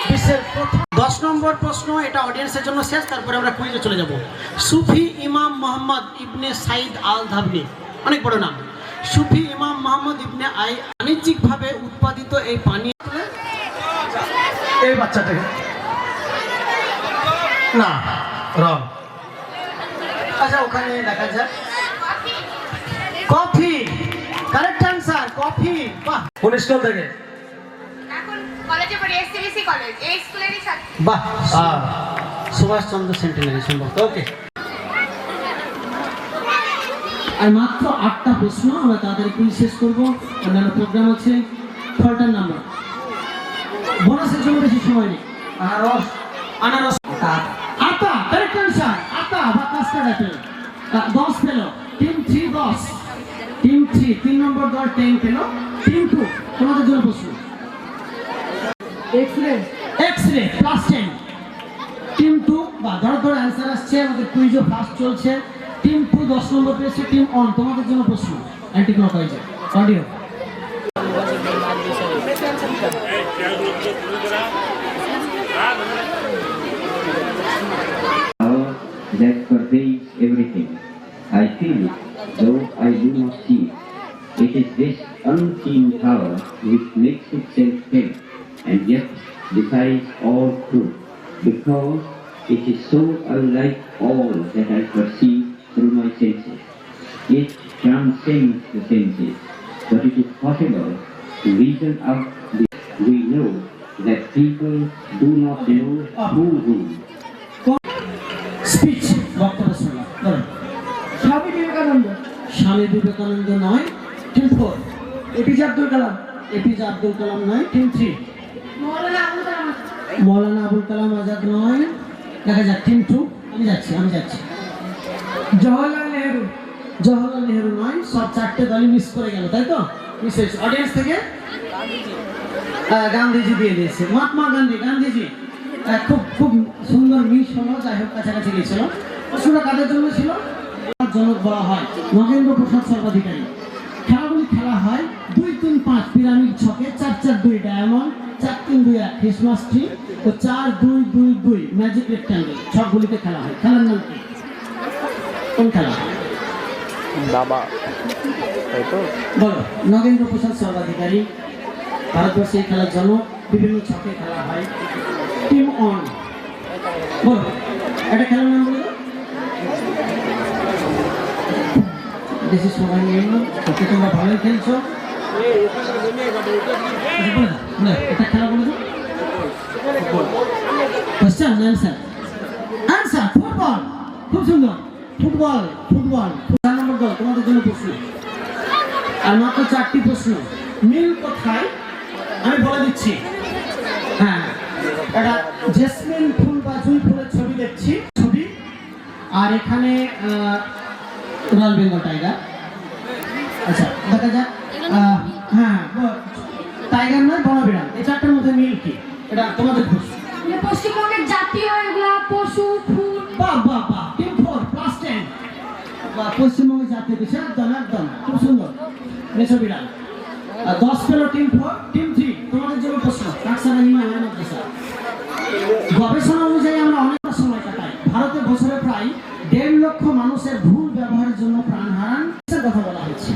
বিশ্বের প্রথম 10 নম্বর প্রশ্ন, এটা অডিয়েন্সের জন্য শেষ, তারপরে আমরা কুইজে চলে যাব। সুফি ইমাম মোহাম্মদ ইবনে সাইদ আল ধাবনি, অনেক বড় নাম। সুফি ইমাম মোহাম্মদ ইবনে বাণিজ্যিকভাবে উৎপাদিত এই পানীয় এই বাচ্চাটাকে না, রং। আচ্ছা, ওখানে দেখা যাক। Coffee, correct answer, coffee. বাহ কোন স্কুল থেকে? এখন কলেজে পড়ি এসসিবিসি কলেজ এই স্কুলেরই ছাত্র বাহ, সুভাষচন্দ্র সেন্টেনারি সম্ভবত। ওকে, আর মাত্র 8টা প্রশ্ন, আমরা তাড়াতাড়ি কুইজ শেষ করবো, অন্যান্য প্রোগ্রাম আছে। ফলটার নাম্বার, বোনাসের জন্য বেশি সময় নেই। আনারস, আনারস, আতা, কারেক্ট অ্যান্সার, আতা বা কাস্টার্ড অ্যাপেল। 10 পেল টিম 3, 10 টিম 3, 3 নম্বর দল 10 পেল। টিম 2, তোমাদের জন্য প্রশ্ন। X-ray X-ray plus 10। টিম 2 বা ধর ধর অ্যান্সার আসছে, আমাদের কুইজও ফাস্ট চলছে। টিম 2 10 নম্বর পেয়েছে। টিম অন, তোমাদের জন্য প্রশ্ন। অ্যান্টি ক্লকওয়াইজে audio. Power that pervades everything. I feel it, though I do not see it. It is this unseen power which makes itself felt and yet defies all truth, because it is so unlike all that I perceive through my senses. It transcends the senses, but it is possible to reason out this. We know that people do not know who. Speech, বক্তব্য শুনলাম। ধরুন, স্বামী বিবেকানন্দ স্বামী বিবেকানন্দ নয়। Team 4, APJ Abdul Kalam APJ Abdul Kalam নয়। Team 3, Maulana Abul Kalam Maulana Abul Kalam Azad নয়। দেখা যাক। Team 2, আমি যাচ্ছি। জওহরলাল নেহরু জওহরলাল নেহরু নয়। সব 4টে দলই মিস করে গেল, তাই তো? মিস হয়েছে। অডিয়েন্স থেকে গান্ধীজি দিয়ে দিয়েছে। মহাত্মা গান্ধী, গান্ধীজি। খুব খুব সুন্দর মিস হলো, যাই হোক কাছাকাছি গিয়েছিল। প্রশ্নটা কাদের জন্য ছিল? জনক বলা হয় নগেন্দ্র প্রসাদ সর্বাধিকারী। খেলাগুলি খেলা হয় 2, 3, 5 পিরামিড ছকে, 4, 4, 2 ডায়মন্ড, 4, 3, 2 1 ক্রিসমাস ট্রি ও 4, 2, 2, 2 ম্যাজিক রেক্ট্যাঙ্গেল ছকগুলিতে খেলা হয়। খেলার নাম কি? কোন খেলা? দাবা, তাই তো? বলো। নগেন্দ্র প্রসাদ সর্বাধিকারী, ভারতবর্ষে এই খেলার জন্য বিভিন্ন ছকে খেলা হয়। টিম অন, বলো একটা খেলার নাম বলে দাও। দেশে সবাই নিয়ে এলো, ওকে তোমরা ভালোই খেলছো। এটা খেলা বলে দাও। Question answer, answer football. খুব সুন্দর, ফুটবল। 4 নম্বর দল, তোমাদের জন্য প্রশ্ন। আর মাত্র 4টি প্রশ্ন। মিল কোথায় আমি বলে দিচ্ছি। হ্যাঁ, এটা জেসমিন ফুল বা জুঁই ফুলের ছবি দেখছি, ছবি। আর এখানে রয়্যাল বেঙ্গল টাইগার। আচ্ছা, দেখা যাক। হ্যাঁ, টাইগার নয়, বনবিড়াল। এই 4টার মধ্যে মিল কি? এটা তোমাদের প্রশ্ন। পশ্চিমবঙ্গের জাতীয় এগুলা পশু ফুল বাহ বাহ বাহ। Team 4 plus 10। পশ্চিমবঙ্গের জাতীয় বিষয়, একদম একদম খুব সুন্দর। মেছো বিড়াল। 10 পেল টিম 4, টিম 3 তোমাদের জন্য প্রশ্ন। কাকসা রাহিমিয়া হাই মাদ্রাসা গবেষণা অনুযায়ী আমরা অনেক সময় কাটাই। ভারতে বছরে প্রায় 1.5 লক্ষ মানুষের ভুল ব্যবহারের জন্য প্রাণ হারান কথা বলা হয়েছে।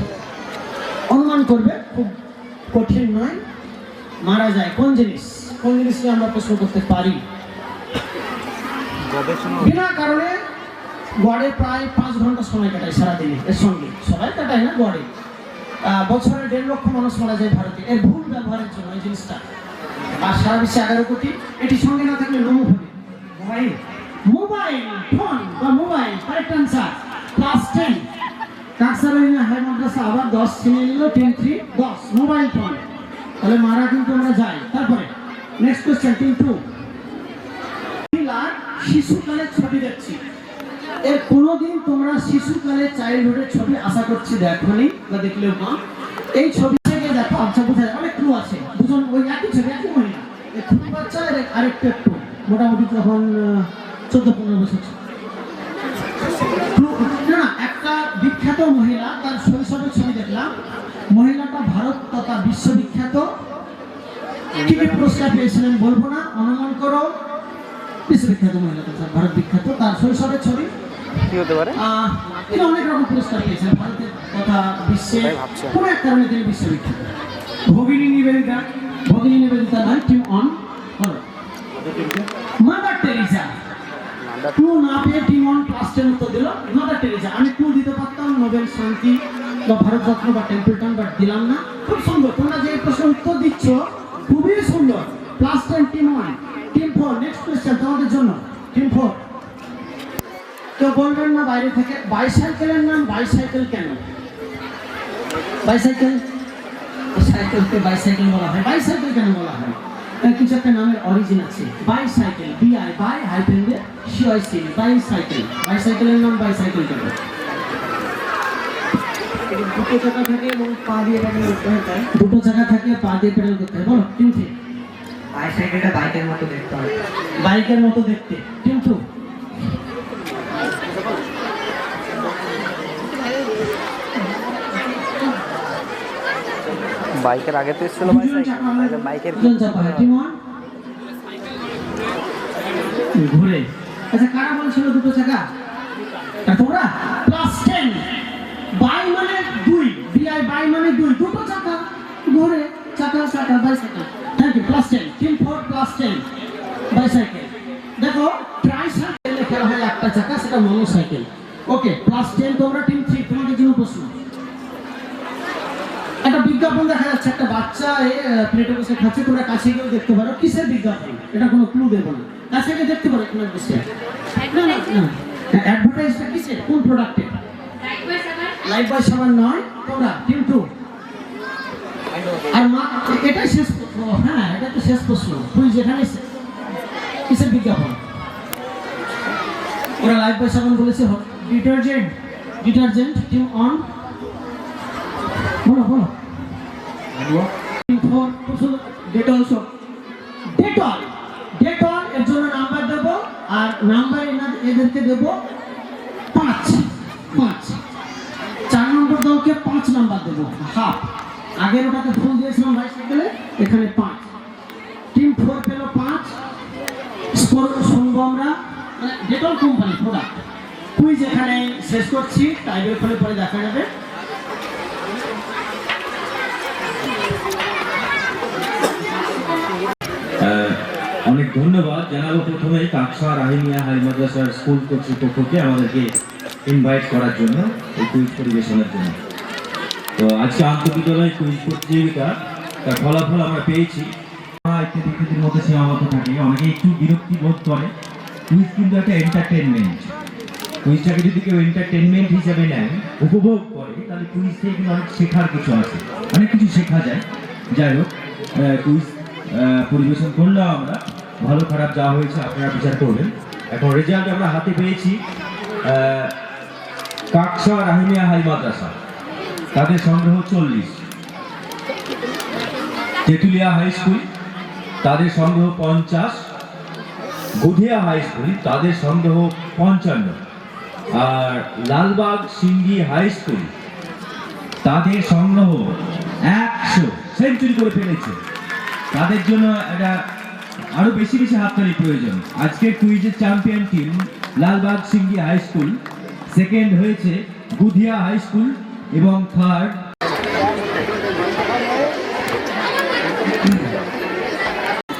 অনুমান করবে, খুব কঠিন নয়। মারা যায় কোন জিনিসকে আমরা প্রশ্ন করতে পারি? বিনা কারণে গড়ে প্রায় 5 ঘন্টা সময় কাটায় সারাদিনে। এর সঙ্গে সবাই কাটায় না, গড়ে বছরে 1.5 লক্ষ মানুষ মারা যায় ভারতে এর ভুল ব্যবহারের জন্য এই জিনিসটা। আর সারা বিশ্বে 11 কোটি। এটির সঙ্গে না থাকলে মোবাইল ফোন বা মোবাইল। কারেক্ট আনসার ক্লাস 10 কাকসা রাহিমিয়া হাই মাদ্রাসা। আবার 10 ছিনে নিল টিম 3 10 মোবাইল ফোন। তাহলে মারা কিন্তু আমরা যাই। তারপরে নেক্সট কোশ্চেন টিম 2 শিশুকালের ছবি দেখছি। এর কোনোদিন তোমরা শিশুকালের চাইল্ডহুডের ছবি আশা করছি দেখোনি বা দেখলেও কম। এই ছবি থেকে দেখো, আচ্ছা বোঝা যায় অনেক ক্লু আছে। দুজন ওই একই ছবি, একই মহিলা, এই খুব বাচ্চা আরেকটু একটু মোটামুটি তখন 14-15 বছর। না, একটা বিখ্যাত মহিলা, তার শৈশবের ছবি দেখলাম। মহিলাটা ভারত তথা বিশ্ববিখ্যাত। কি কি পুরস্কার পেয়েছিলেন বলবো না, অনুমান করো। বিশ্ববিখ্যাত মহিলা তথা ভারত বিখ্যাত, তার শৈশবের ছবি। কি হতে পারে? তিনি অনেক রকম পুরস্কার পেয়েছেন ভারতের তথা বিশ্বে। কোন এক কারণে তিনি বিশ্ববিখ্যাত। ভগিনী নিবেদিতা নয়, team one Mother Teresa. Two না পেয়ে টিম অন ক্লাস 10 উত্তর দিল মাদার টেরিজা। আমি টু দিতে পারতাম, নোবেল শান্তি বা ভারতরত্ন বা টেম্পলটন, বাট দিলাম না। খুব সুন্দর, তোমরা যে প্রশ্ন উত্তর দিচ্ছ খুবই সুন্দর। Class 10 team 1 team 4। Next question তোমাদের জন্য টিম 4। কেউ বলবেন না বাইরে থেকে বাইসাইকেলের নাম বাইসাইকেল কেন? বাইসাইকেল সাইকেলকে বাইসাইকেল বলা হয়। বাইসাইকেল কেন বলা হয়? কিছু একটা নামের অরিজিন আছে। বাইসাইকেল BI বাই হাইফেন দিয়ে CIC বাইসাইকেল। বাইসাইকেলের নাম বাইসাইকেল কেন? দুটো চাকা থাকে এবং পা দিয়ে পেডেল করতে হয় তাই। দুটো চাকা থাকে, পা দিয়ে পেডেল করতে হয়। বলো টিম 3। বাইসাইকেলটা বাইকের মতো দেখতে হয়। বাইকের মতো দেখতে। টিম 2। বাইকের আগে তো ছিল বাইকের ঘুরে। আচ্ছা, কারা বলছিল দুটো চাকা? তোমরা ক্লাস 10। বাই মানে 2, BI বাই মানে 2, দুটো চাকা ঘুরে, চাকা bicycle. Thank you. Class 10 team 4 class 10 bicycle. দেখো ট্রাইসাইকেল লেখা হয় একটা চাকা, সেটা মনোসাইকেল। ওকে, ক্লাস 10 তোমরা টিম 3। তোমাদের জন্য প্রশ্ন। একটা বিজ্ঞাপন দেখা যাচ্ছে, একটা বাচ্চা প্লেটে বসে খাচ্ছে। তোমরা কাছে গিয়ে দেখতে পারো কিসের বিজ্ঞাপন। এটা কোনো ক্লু দেবো না, কাছে গিয়ে দেখতে পারো তোমরা বসে। অ্যাডভার্টাইজটা কিসের, কোন প্রোডাক্টের? লাইফ বয় সাবান নয়। তোমরা টিম 2। আর মা এটাই শেষ প্রশ্ন। হ্যাঁ, এটা তো শেষ প্রশ্ন। তুই যেখানে কিসের বিজ্ঞাপন? ওরা লাইফ বয় সাবান বলেছে ডিটারজেন্ট। টিম অন বলো। ডেটল এর জন্য নাম্বার দেব, আর নাম্বার এদেরকে দেব 5। 4 নম্বর দলকে 5 নাম্বার দেব, হাফ। আগের ওটাকে ফুল দিয়েছিলাম বাইসাইকেলে, এখানে 5। টিম 4 পেল 5 স্কোর। শুনবো আমরা ডেটল কোম্পানি প্রোডাক্ট। কুইজ এখানে শেষ করছি, টাইবের ফলে পরে দেখা যাবে। অনেক ধন্যবাদ জানাবো প্রথমে কাকসা রাহিমিয়া হাই মাদ্রাসার স্কুল কর্তৃপক্ষকে আমাদেরকে ইনভাইট করার জন্য এই কুইজ পরিবেশনের জন্য। তো আজকে আন্তঃবিদ্যালয় কুইজ প্রতিযোগিতা তার ফলাফল আমরা পেয়েছি। ইত্যাদির মধ্যে সীমাবদ্ধ থাকে, অনেকে একটু বিরক্তি বোধ করে। কুইজ কিন্তু একটা এন্টারটেনমেন্ট। কুইজটাকে যদি কেউ এন্টারটেনমেন্ট হিসাবে নেয়, উপভোগ করে, তাহলে কুইজ থেকে কিন্তু অনেক শেখার কিছু আছে, অনেক কিছু শেখা যায়। যাই হোক, কুইজ পরিবেশন করলেও আমরা ভালো খারাপ যা হয়েছে আপনারা বিচার করবেন। এখন রেজাল্ট আমরা হাতে পেয়েছি। কাকসা রাহিমিয়া হাই মাদ্রাসা, তাদের সংগ্রহ 40। তেঁতুলিয়া হাই স্কুল, তাদের সংগ্রহ 50। গুধিয়া হাই স্কুল, তাদের সংগ্রহ 55। আর লালবাগ সিঙ্গি হাই স্কুল, তাদের সংগ্রহ 100 সেঞ্চুরি করে ফেলেছে। তাদের জন্য একটা আরো বেশি বেশি হাততালি প্রয়োজন। আজকের কুইজের champion team Lalbag Singhi high school, second হয়েছে বুধিয়া হাই স্কুল এবং থার্ড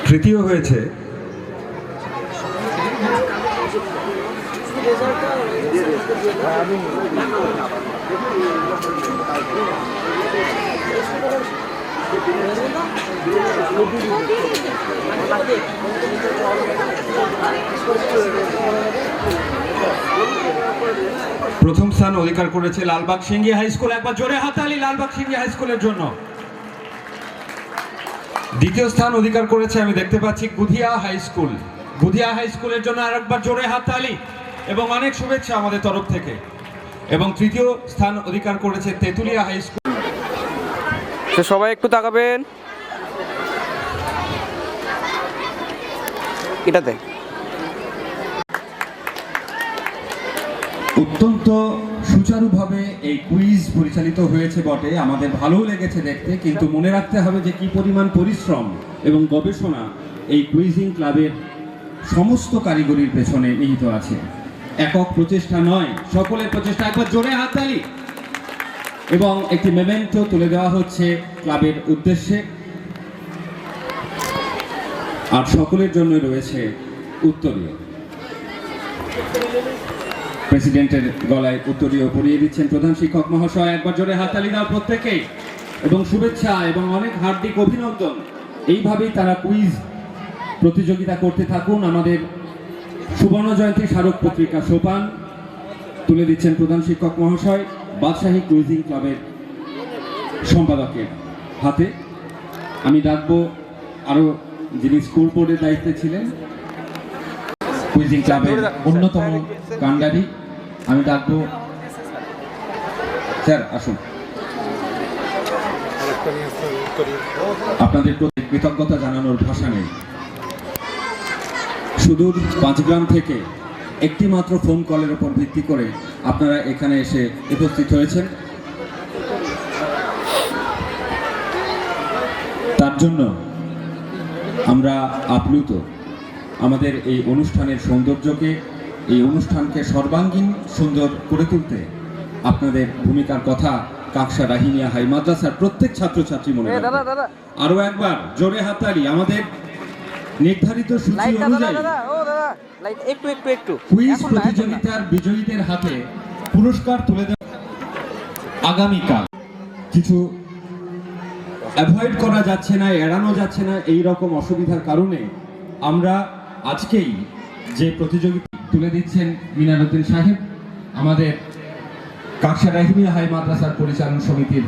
তৃতীয় হয়েছে প্রথম স্থান অধিকার করেছে লালবাগ সিংহি হাই স্কুল। একবার জোরে হাততালি লালবাগ সিংহি হাই স্কুলের জন্য। দ্বিতীয় স্থান অধিকার করেছে আমি দেখতে পাচ্ছি Gudhia high school. Gudhia high স্কুলের জন্য আরেকবার জোরে হাততালি এবং অনেক শুভেচ্ছা আমাদের তরফ থেকে। এবং তৃতীয় স্থান অধিকার করেছে তেতুলিয়া হাই স্কুল। তো সবাই একটু তাকাবেন এটাতে। অত্যন্ত সুচারুভাবে এই কুইজ পরিচালিত হয়েছে বটে, আমাদের ভালোও লেগেছে দেখতে, কিন্তু মনে রাখতে হবে যে কি পরিমাণ পরিশ্রম এবং গবেষণা এই কুইজিং ক্লাবের সমস্ত কারিগরির পেছনে নিহিত আছে। একক প্রচেষ্টা নয়, সকলের প্রচেষ্টা। একবার জোরে হাততালি। এবং একটি মেমেন্টো তুলে দেওয়া হচ্ছে ক্লাবের উদ্দেশ্যে, আর সকলের জন্য রয়েছে উত্তরীয়। প্রেসিডেন্টের গলায় উত্তরীয় পরিয়ে দিচ্ছেন প্রধান শিক্ষক মহাশয়। একবার জোরে হাততালি দাও প্রত্যেকেই এবং শুভেচ্ছা এবং অনেক হার্দিক অভিনন্দন। এইভাবেই তারা কুইজ প্রতিযোগিতা করতে থাকুন। আমাদের সুবর্ণ জয়ন্তী স্মারক পত্রিকা সোপান তুলে দিচ্ছেন প্রধান শিক্ষক মহাশয় বাদশাহী কুইজিং ক্লাবের সম্পাদকের হাতে। আমি ডাকবো আরো যিনি স্কুল বোর্ডের দায়িত্বে ছিলেন, কুইজিং ক্লাবের অন্যতম কাণ্ডারি, আমি ডাকবো স্যার আসুন। আপনাদের প্রতি কৃতজ্ঞতা জানানোর ভাষা নেই। সুদূর পাঁচগ্রাম থেকে একটি মাত্র ফোন কলের উপর ভিত্তি করে আপনারা এখানে এসে উপস্থিত হয়েছেন, তার জন্য আমরা আপ্লুত। আমাদের এই অনুষ্ঠানের সৌন্দর্যকে, এই অনুষ্ঠানকে সর্বাঙ্গীন সুন্দর করে তুলতে আপনাদের ভূমিকার কথা কাকসা রাহিমিয়া হাই মাদ্রাসার প্রত্যেক ছাত্রছাত্রী মনে রাখবে। আরো একবার জোরে হাততালি। আমাদের নির্ধারিত সূচি অনুযায়ী কুইজ প্রতিযোগিতার বিজয়ীদের হাতে পুরস্কার তুলে দেওয়া আগামীকাল। কিছু অ্যাভয়েড করা যাচ্ছে না, এড়ানো যাচ্ছে না, এই রকম অসুবিধার কারণে আমরা আজকেই যে প্রতিযোগিতা তুলে দিচ্ছেন মিনারুদ্দিন সাহেব, আমাদের কাকসা রাহিমিয়া হাই মাদ্রাসার পরিচালন সমিতির।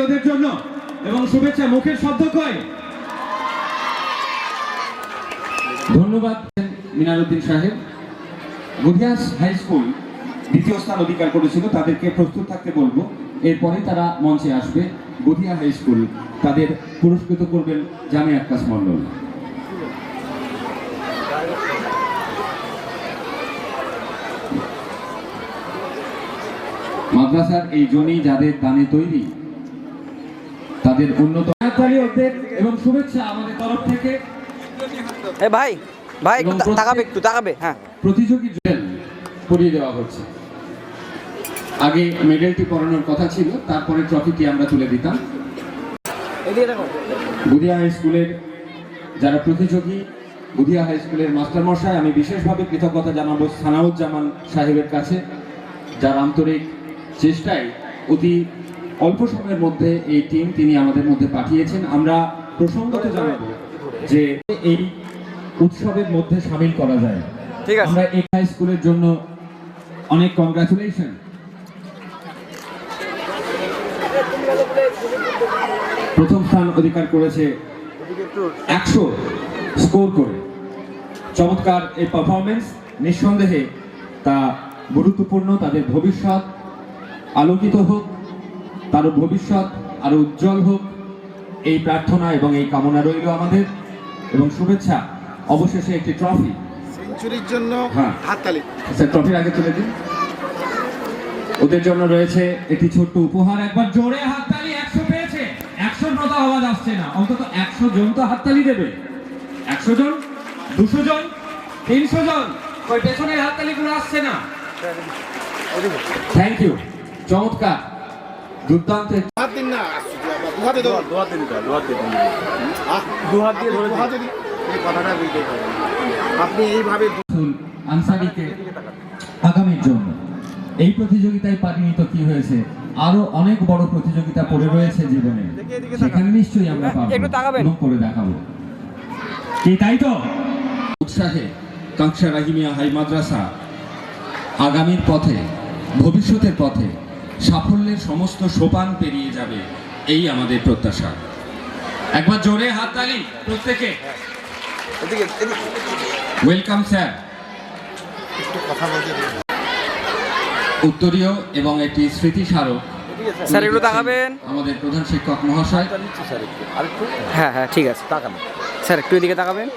ওদের জন্য এবং শুভেচ্ছা মুখের শব্দ কয়। ধন্যবাদ মিনারুদ্দিন সাহেব। গুধিয়া হাই স্কুল দ্বিতীয় স্থান অধিকার করেছিল, তাদেরকে প্রস্তুত থাকতে বলবো। এরপরে তারা মঞ্চে আসবে। গুধিয়া হাই স্কুল তাদের পুরস্কৃত করবেন জামে আক্কাস মন্ডল। মাদ্রাসার এই জমি যাদের দানে তৈরি, তাদের উন্নত এবং শুভেচ্ছা আমাদের তরফ থেকে। ভাই ভাই তাকাবে, একটু তাকাবে। হ্যাঁ, প্রতিযোগী পরিয়ে দেওয়া হচ্ছে। আগে মেডেলটি পরানোর কথা ছিল, তারপরে ট্রফিটি আমরা তুলে দিতাম। বুধিয়া হাই স্কুলের যারা প্রতিযোগী, বুধিয়া হাই স্কুলের মাস্টারমশাই, আমি বিশেষভাবে কৃতজ্ঞতা জানাবো সানাউজ্জামান সাহেবের কাছে, যার আন্তরিক চেষ্টায় অতি অল্প সময়ের মধ্যে এই টিম তিনি আমাদের মধ্যে পাঠিয়েছেন। আমরা প্রসঙ্গত জানাবো যে এই উৎসবের মধ্যে সামিল করা যায়। ঠিক আছে, আমরা এই হাই স্কুলের জন্য অনেক কংগ্রাচুলেশন। প্রথম স্থান অধিকার করেছে 100 স্কোর করে। চমৎকার এই পারফরমেন্স, নিঃসন্দেহে তা গুরুত্বপূর্ণ। তাদের ভবিষ্যৎ আলোকিত হোক, তার ভবিষ্যৎ আরো উজ্জ্বল হোক, এই প্রার্থনা এবং এই কামনা রইল আমাদের, এবং শুভেচ্ছা। অবশেষে একটি ট্রফি সেঞ্চুরির জন্য হাততালি। স্যার ট্রফির আগে তুলে দিন। ওদের জন্য রয়েছে একটি ছোট্ট উপহার। একবার জোরে হাততালি। 100 পেয়েছে, তো আওয়াজ আসছে না, অন্তত 100 জন তো হাততালি দেবে। 100 জন, 200 জন, 300 জন, ওই পেছনের হাততালিগুলো আসছে না। থ্যাংক ইউ, চমৎকার, দুর্দান্ত। আপনি এইভাবে আনসারিকে আগামীর জন্য এই প্রতিযোগিতায় পারিনি তো কি হয়েছে, আরো অনেক বড় প্রতিযোগিতা পড়ে রয়েছে জীবনে, সেখানে নিশ্চয়ই আমরা পাবো এবং করে দেখাবো। কি তাই তো? উৎসাহে কাঁকসা রাহিমিয়া হাই মাদ্রাসা আগামীর পথে, ভবিষ্যতের পথে সাফল্যের সমস্ত সোপান পেরিয়ে যাবে, এই আমাদের প্রত্যাশা। একবার জোরে হাততালি প্রত্যেকে। Welcome sir. উত্তরীয় এবং একটি স্মৃতিস্মারক স্যার একটু তাকাবেন। আমাদের প্রধান শিক্ষক মহাশয়। হ্যাঁ হ্যাঁ ঠিক আছে, তাকান স্যার, একটু এদিকে তাকাবেন।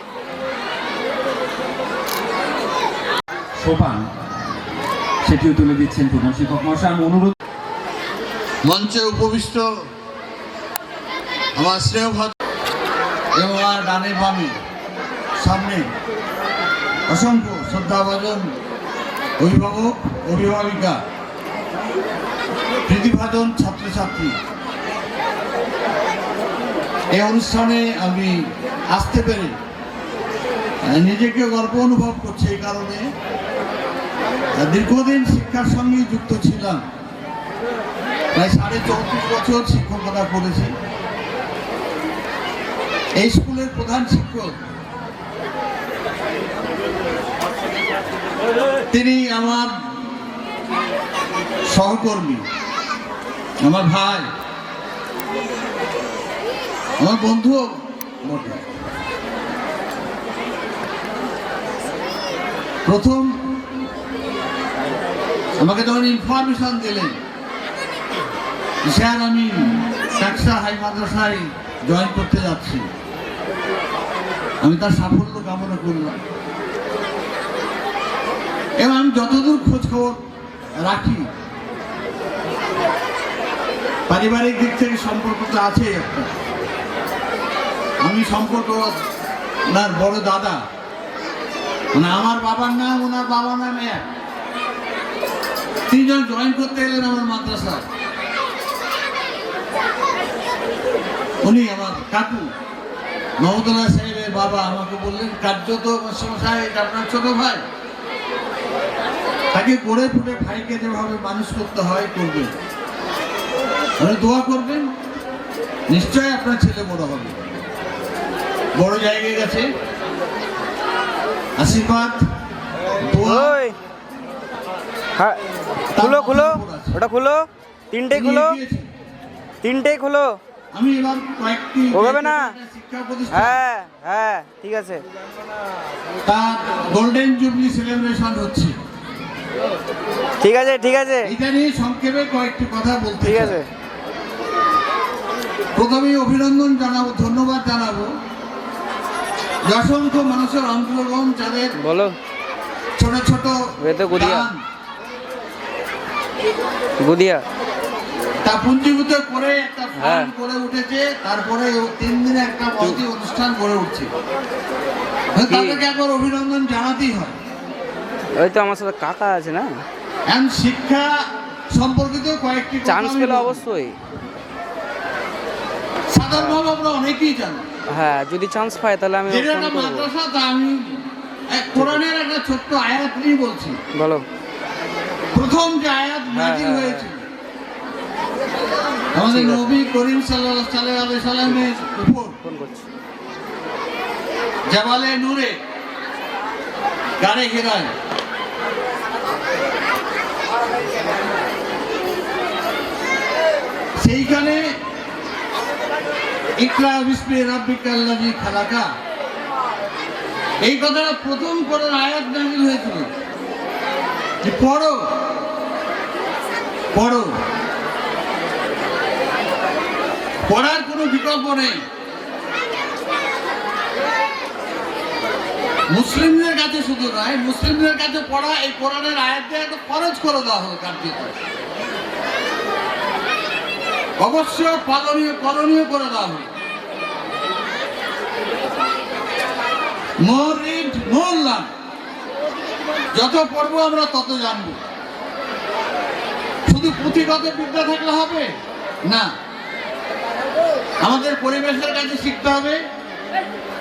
সোপান সেটিও তুলে দিচ্ছেন প্রধান শিক্ষক মহাশয়। আমি অনুরোধ মঞ্চে উপবিষ্ট আমার স্নেহভাজন এবং আমার ডানে বামে সামনে অসংখ্য শ্রদ্ধাভাজন অভিভাবক, অভিভাবিকা, প্রীতিভাজন ছাত্রছাত্রী, এই অনুষ্ঠানে আমি আসতে পেরে নিজেকে গর্ব অনুভব করছি। এই কারণে দীর্ঘদিন শিক্ষার সঙ্গে যুক্ত ছিলাম, প্রায় 34.5 বছর শিক্ষকতা করেছি। এই স্কুলের প্রধান শিক্ষক তিনি আমার সহকর্মী, আমার ভাই, আমার বন্ধুও বটে। প্রথম আমাকে যখন ইনফরমেশন দিলেন স্যার আমি কাঁকসা হাই মাদ্রাসায় জয়েন করতে যাচ্ছি, আমি তার সাফল্য কামনা করলাম। এবং আমি যতদূর খোঁজ খবর রাখি, পারিবারিক দিক থেকে সম্পর্ক তো আছে একটা। আমি সম্পর্ক ওনার বড় দাদা, মানে আমার বাবার নাম, ওনার বাবার নাম এক। তিনজন জয়েন করতে এলেন আমার মাদ্রাসায়। উনি আমার কাকু মহমদুল্লাহ সাহেবের বাবা আমাকে বললেন, কার্যত মশাই এটা আপনার ছোট ভাই, তাকে গড়ে ফুটে ভাইকে যেভাবে মানুষ করতে হয় করবেন, মানে দোয়া করবেন, নিশ্চয়ই আপনার ছেলে বড় হবে, বড় জায়গায় গেছে। আশীর্বাদ ওই হ্যাঁ, খুলো খুলো, ওটা খুলো, তিনটেই খুলো, তিনটেই খুলো। আমি এবার কয়েকটি ওভাবে না, শিক্ষা প্রতিষ্ঠান হ্যাঁ হ্যাঁ ঠিক আছে। তার গোল্ডেন জুবলি সেলিব্রেশন হচ্ছে, ঠিক আছে ঠিক আছে এটা নিয়ে সংক্ষেপে কয়েকটি কথা বলতে ঠিক চাই। আছে। প্রথমে অভিনন্দন জানাবো, ধন্যবাদ জানাবো অসংখ্য মানুষের অংশগ্রহণ, যাদের বলো ছোট ছোট তো গুদিয়া গান গুদিয়া তা পুঞ্জীভূত করে একটা হ্যাঁ। ফান্ড করে উঠেছে। তারপরে 3 দিনে একটা মহতি অনুষ্ঠান করে উঠছে, তাদেরকে একবার অভিনন্দন জানাতেই হয়। ওই তো আমার সাথে কাকা আছে না, এখন শিক্ষা সম্পর্কিত কয়েকটি কথা চান্স আমি পেলে বলবো। অবশ্যই, সাধারণভাবে আমরা অনেকেই জানি হ্যাঁ যদি চান্স পাই তাহলে আমি যেটা ফোন একটা করবো। মাদ্রাসা, তা আমি কোরআনের একটা ছোট্ট আয়াত নিয়ে বলছি। বলো। প্রথম যে আয়াত নাযিল হ্যাঁ। হয়েছিল আমাদের ঠিক আছে। নবী করিম সাল্লাল্লাহু আলাইহি সাল্লামের উপর, ফোন করছি। জাবালে নূরে, গাড়ে হিরায়, সেইখানে ইকরা বিসমি রাব্বিকাল্লাযী খালাকা, এই কথাটা প্রথম কোরআন আয়াত নাযিল হয়েছিল যে পড়ো পড়ো, পড়ার কোনো বিকল্প নেই। মুসলিমদের কাছে শুধু নয়, মুসলিমদের কাছে পড়া এই কোরআনের আয়াত দিয়ে একটা ফরজ করে দেওয়া হলো কার্যত। অবশ্য করণীয় করে দেওয়া হবে। মোর রিড মোর লার্ন, যত পড়বো আমরা তত জানবো। শুধু পুঁথিগত বিদ্যা থাকলে হবে না, আমাদের পরিবেশের কাছে শিখতে হবে,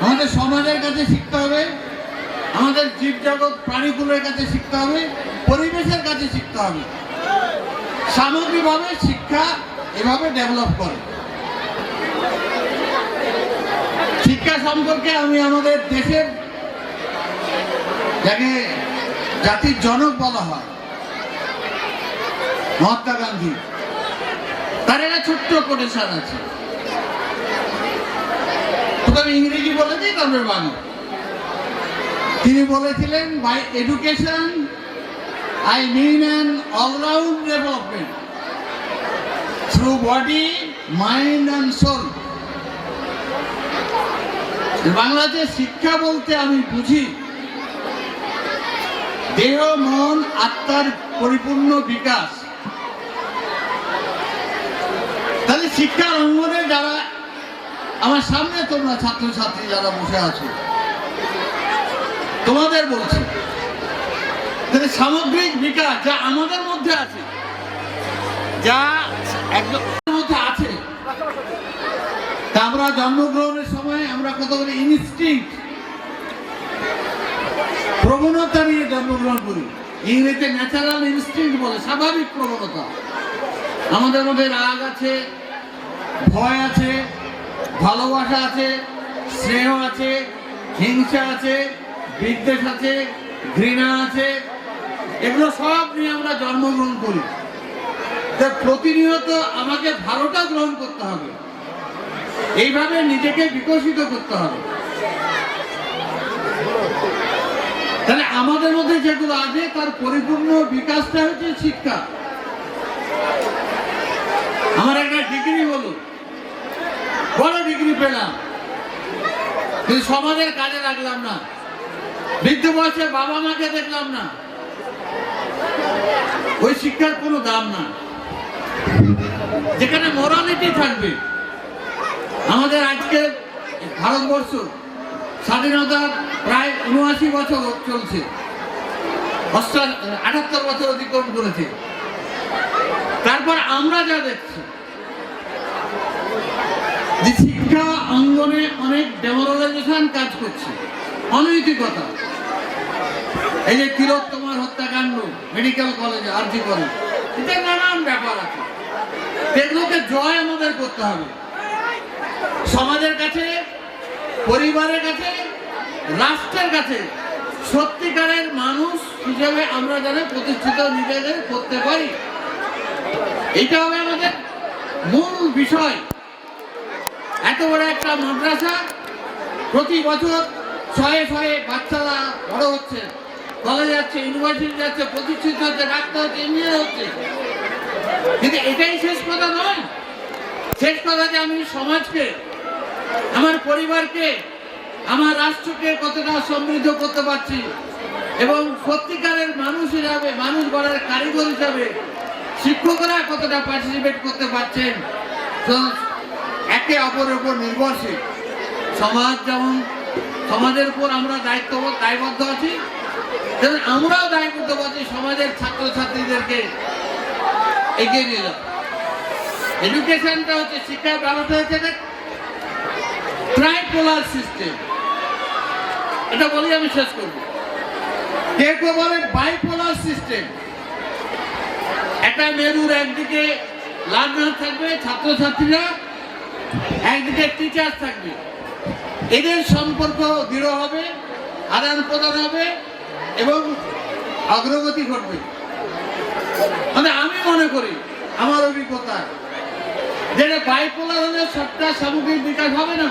আমাদের সমাজের কাছে শিখতে হবে, আমাদের জীবজগৎ প্রাণীগুলোর কাছে শিখতে হবে, পরিবেশের কাছে শিখতে হবে। সামগ্রিকভাবে শিক্ষা এভাবে ডেভেলপ করে। শিক্ষা সম্পর্কে আমি আমাদের দেশের, যাকে জাতির জনক বলা হয়, মহাত্মা গান্ধী, তার একটা ছোট্ট কোটেশন আছে। আমি ইংরেজি বলে দিই, তারপরে বাংলা। তিনি বলেছিলেন, by education I mean an all round development through body, mind and soul. বাংলাতে শিক্ষা বলতে আমি বুঝি দেহ, মন, আত্মার পরিপূর্ণ বিকাশ। তাহলে শিক্ষার অঙ্গনে যারা আমার সামনে, তোমরা ছাত্রছাত্রী যারা বসে আছো, তোমাদের বলছি, তাহলে সামগ্রিক বিকাশ যা আমাদের মধ্যে আছে, যা একজনের মধ্যে আছে, তা আমরা জন্মগ্রহণের সময় আমরা কতগুলি ইনস্টিংক্ট, প্রবণতা নিয়ে জন্মগ্রহণ করি। ইংরেজিতে ন্যাচারাল ইনস্টিংক্ট বলে, স্বাভাবিক প্রবণতা। আমাদের মধ্যে রাগ আছে, ভয় আছে, ভালোবাসা আছে, স্নেহ আছে, হিংসা আছে, বিদ্বেষ আছে, ঘৃণা আছে, এগুলো সব নিয়ে আমরা জন্মগ্রহণ করি। প্রতিনিয়ত আমাকে ভালোটা গ্রহণ করতে হবে, এইভাবে নিজেকে বিকশিত করতে হবে। তাহলে আমাদের মধ্যে যেগুলো আছে তার পরিপূর্ণ বিকাশটা হচ্ছে শিক্ষা। আমার একটা ডিগ্রি হলো, বড় ডিগ্রি পেলাম, কিন্তু সমাজের কাজে লাগলাম না, বৃদ্ধ বয়সে বাবা মাকে দেখলাম না, ওই শিক্ষার কোনো দাম না। যেখানে মোরালিটি থাকবে। আমাদের আজকে ভারতবর্ষ স্বাধীনতার প্রায় ৭৯ বছর চলছে, ৭৮ বছর অতিক্রম করেছে। তারপর আমরা যা দেখছি, যে শিক্ষা অঙ্গনে অনেক ডেমোরালাইজেশন কাজ করছে, অনৈতিকতা। এই যে তিলোত্তমার হত্যাকাণ্ড, মেডিকেল কলেজে, আরজি কলেজ, এটা নানান ব্যাপার আছে, এগুলোকে জয় আমাদের করতে হবে। সমাজের কাছে, পরিবারের কাছে, রাষ্ট্রের কাছে সত্যিকারের মানুষ হিসেবে আমরা যেন প্রতিষ্ঠিত নিজেদের করতে পারি, এটা হবে আমাদের মূল বিষয়। এত বড় একটা মাদ্রাসা, প্রতি বছর শয়ে শয়ে বাচ্চারা বড় হচ্ছে, কলেজে যাচ্ছে, ইউনিভার্সিটি যাচ্ছে, প্রতিষ্ঠিত হচ্ছে, ডাক্তার হচ্ছে, ইঞ্জিনিয়ার হচ্ছে। কিন্তু এটাই শেষ কথা নয়। শেষ কথা যে আমি সমাজকে, আমার পরিবারকে, আমার রাষ্ট্রকে কতটা সমৃদ্ধ করতে পারছি, এবং সত্যিকারের মানুষ হিসাবে, মানুষ গড়ার কারিগর হিসাবে শিক্ষকরা কতটা পার্টিসিপেট করতে পারছেন। একে অপরের উপর নির্ভরশীল সমাজ, যেমন সমাজের উপর আমরা দায়বদ্ধ আছি, তেমন আমরাও দায়বদ্ধ আছি সমাজের ছাত্রছাত্রীদেরকে এগিয়ে নিয়ে যাওয়া। এডুকেশনটা হচ্ছে, শিক্ষার ব্যবস্থা হচ্ছে ট্রাইপোলার সিস্টেম। এটা বলি আমি শেষ করব। কেউ বলে বাইপোলার সিস্টেম। একটা মেরুর একদিকে লার্নার থাকবে, ছাত্রছাত্রীরা, একদিকে টিচার থাকবে। এদের সম্পর্ক দৃঢ় হবে, আদান প্রদান হবে এবং অগ্রগতি ঘটবে। মানে আমি মনে করি, আমার অভিজ্ঞতা, যেটা বাইপোলার হলে সবটা সামগ্রিক বিকাশ হবে না,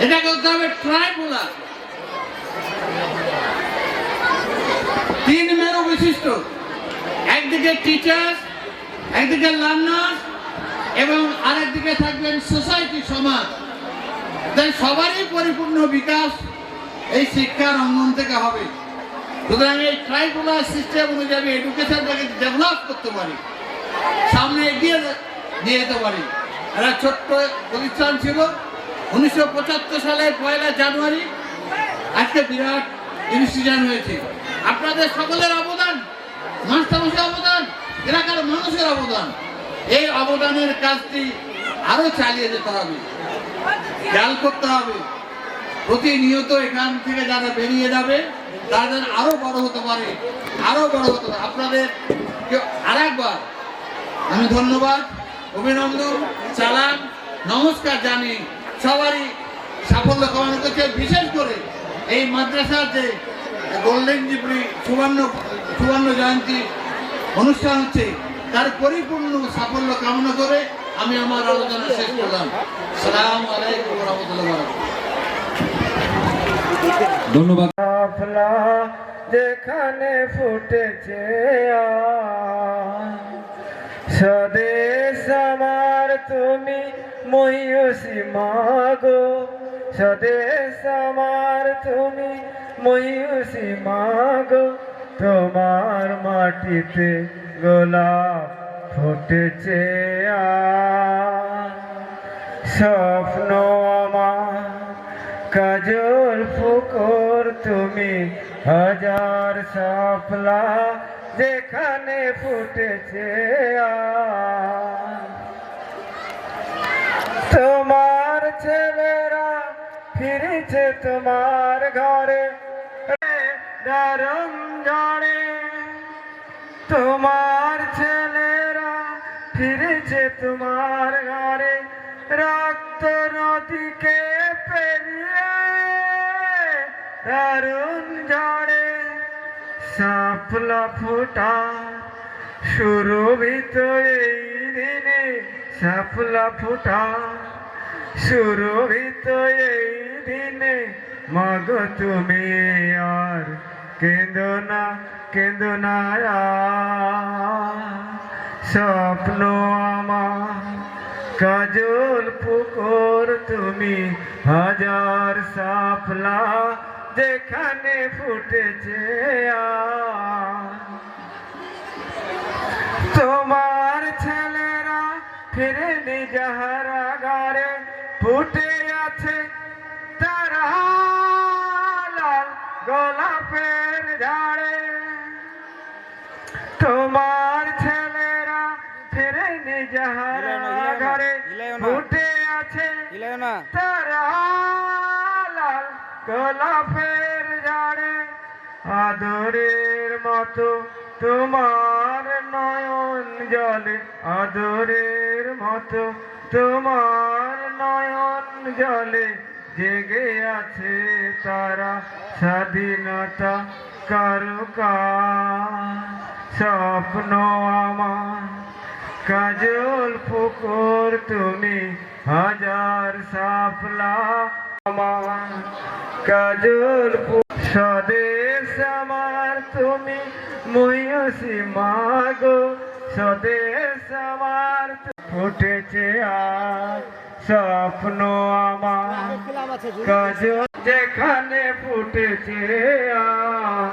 এটা করতে হবে ট্রাইপোলার, 3 মেরু বিশিষ্ট। একদিকে টিচার, একদিকে লার্নার এবং আরেকদিকে থাকবেন সোসাইটি, সমাজ। তাই সবারই পরিপূর্ণ বিকাশ এই শিক্ষার অঙ্গন থেকে হবে। সুতরাং এই ট্রাইপোলার সিস্টেম অনুযায়ী এডুকেশনটাকে ডেভেলপ করতে পারি, সামনে এগিয়ে দিয়ে যেতে পারি। একটা ছোট্ট প্রতিষ্ঠান ছিল 1975 সালের 1 জানুয়ারি, আজকে বিরাট ইনস্টিটিউশন হয়েছে। আপনাদের সকলের অবদান, মাস্টারমশাই অবদান, এলাকার মানুষের অবদান, এই অবদানের কাজটি আরো চালিয়ে যেতে হবে, খেয়াল করতে হবে প্রতিনিয়ত এখান থেকে যারা বেরিয়ে যাবে তাদের আরো বড় হতে পারে, আরো বড় হতে পারে। আপনাদের আরেকবার আমি ধন্যবাদ, অভিনন্দন, চালান, নমস্কার জানি সবারই সাফল্য কামনা করছে। বিশেষ করে এই মাদ্রাসার যে গোল্ডেন জুবলি সুবর্ণ জয়ন্তী অনুষ্ঠান হচ্ছে তার পরিপূর্ণ সাফল্য কামনা করে আমি আমার আলোচনা শেষ করলাম। আসসালামু আলাইকুম ওয়া রাহমাতুল্লাহি ওয়া বারাকাতুহু। ধন্যবাদ। সাফলা যেখানে ফুটেছে স্বদেশ আমার তুমি মহিষী মাগো, স্বদেশ আমার তুমি মহিষী মাগো, তোমার মাটিতে গোলাপ ফুটেছে স্বপ্ন আমার কাজল পুকুর তুমি হাজার সাফলা যেখানে ফুটেছে তোমার ছেলেরা ফিরেছে তোমার ঘরে দারুণ জানে, তোমার ছেলেরা ফিরেছে তোমার ঘরে রক্ত নদীকে পেরিয়ে দারুণ ঝড়ে সাফলা ফোটা সুরভিত এই দিনে, সাফলা ফোটা সুরভিত এই দিনে মাগো তুমি আর কেঁদো না, কেঁদো না স্বপ্ন আমার কাজল পুকুর তুমি হাজার সাফলা যেখানে ফুটেছে তোমার ছেলেরা ফিরে যাহারা ঘরে ফুটে আছে তারা লাল গোলাপের ঝাড়ে, তোমার ছেলেরা ফিরে যাহারা ঘরে ফুটে আছে তারা লাল গোলাপের ঝাড়ে, আদরের মতো তোমার নয়ন জলে, আদরের মতো তোমার নয়ন জলে জেগে আছে তারা স্বাধীনতা কারুকার স্বপ্ন আমার কাজল পুকুর তুমি হাজার সাফলা আমার কাজল স্বদেশ আমার তুমি মহিষী মাগো, স্বদেশ আমার ফুটেছে আর স্বপ্ন আমার কাজল যেখানে ফুটেছে আর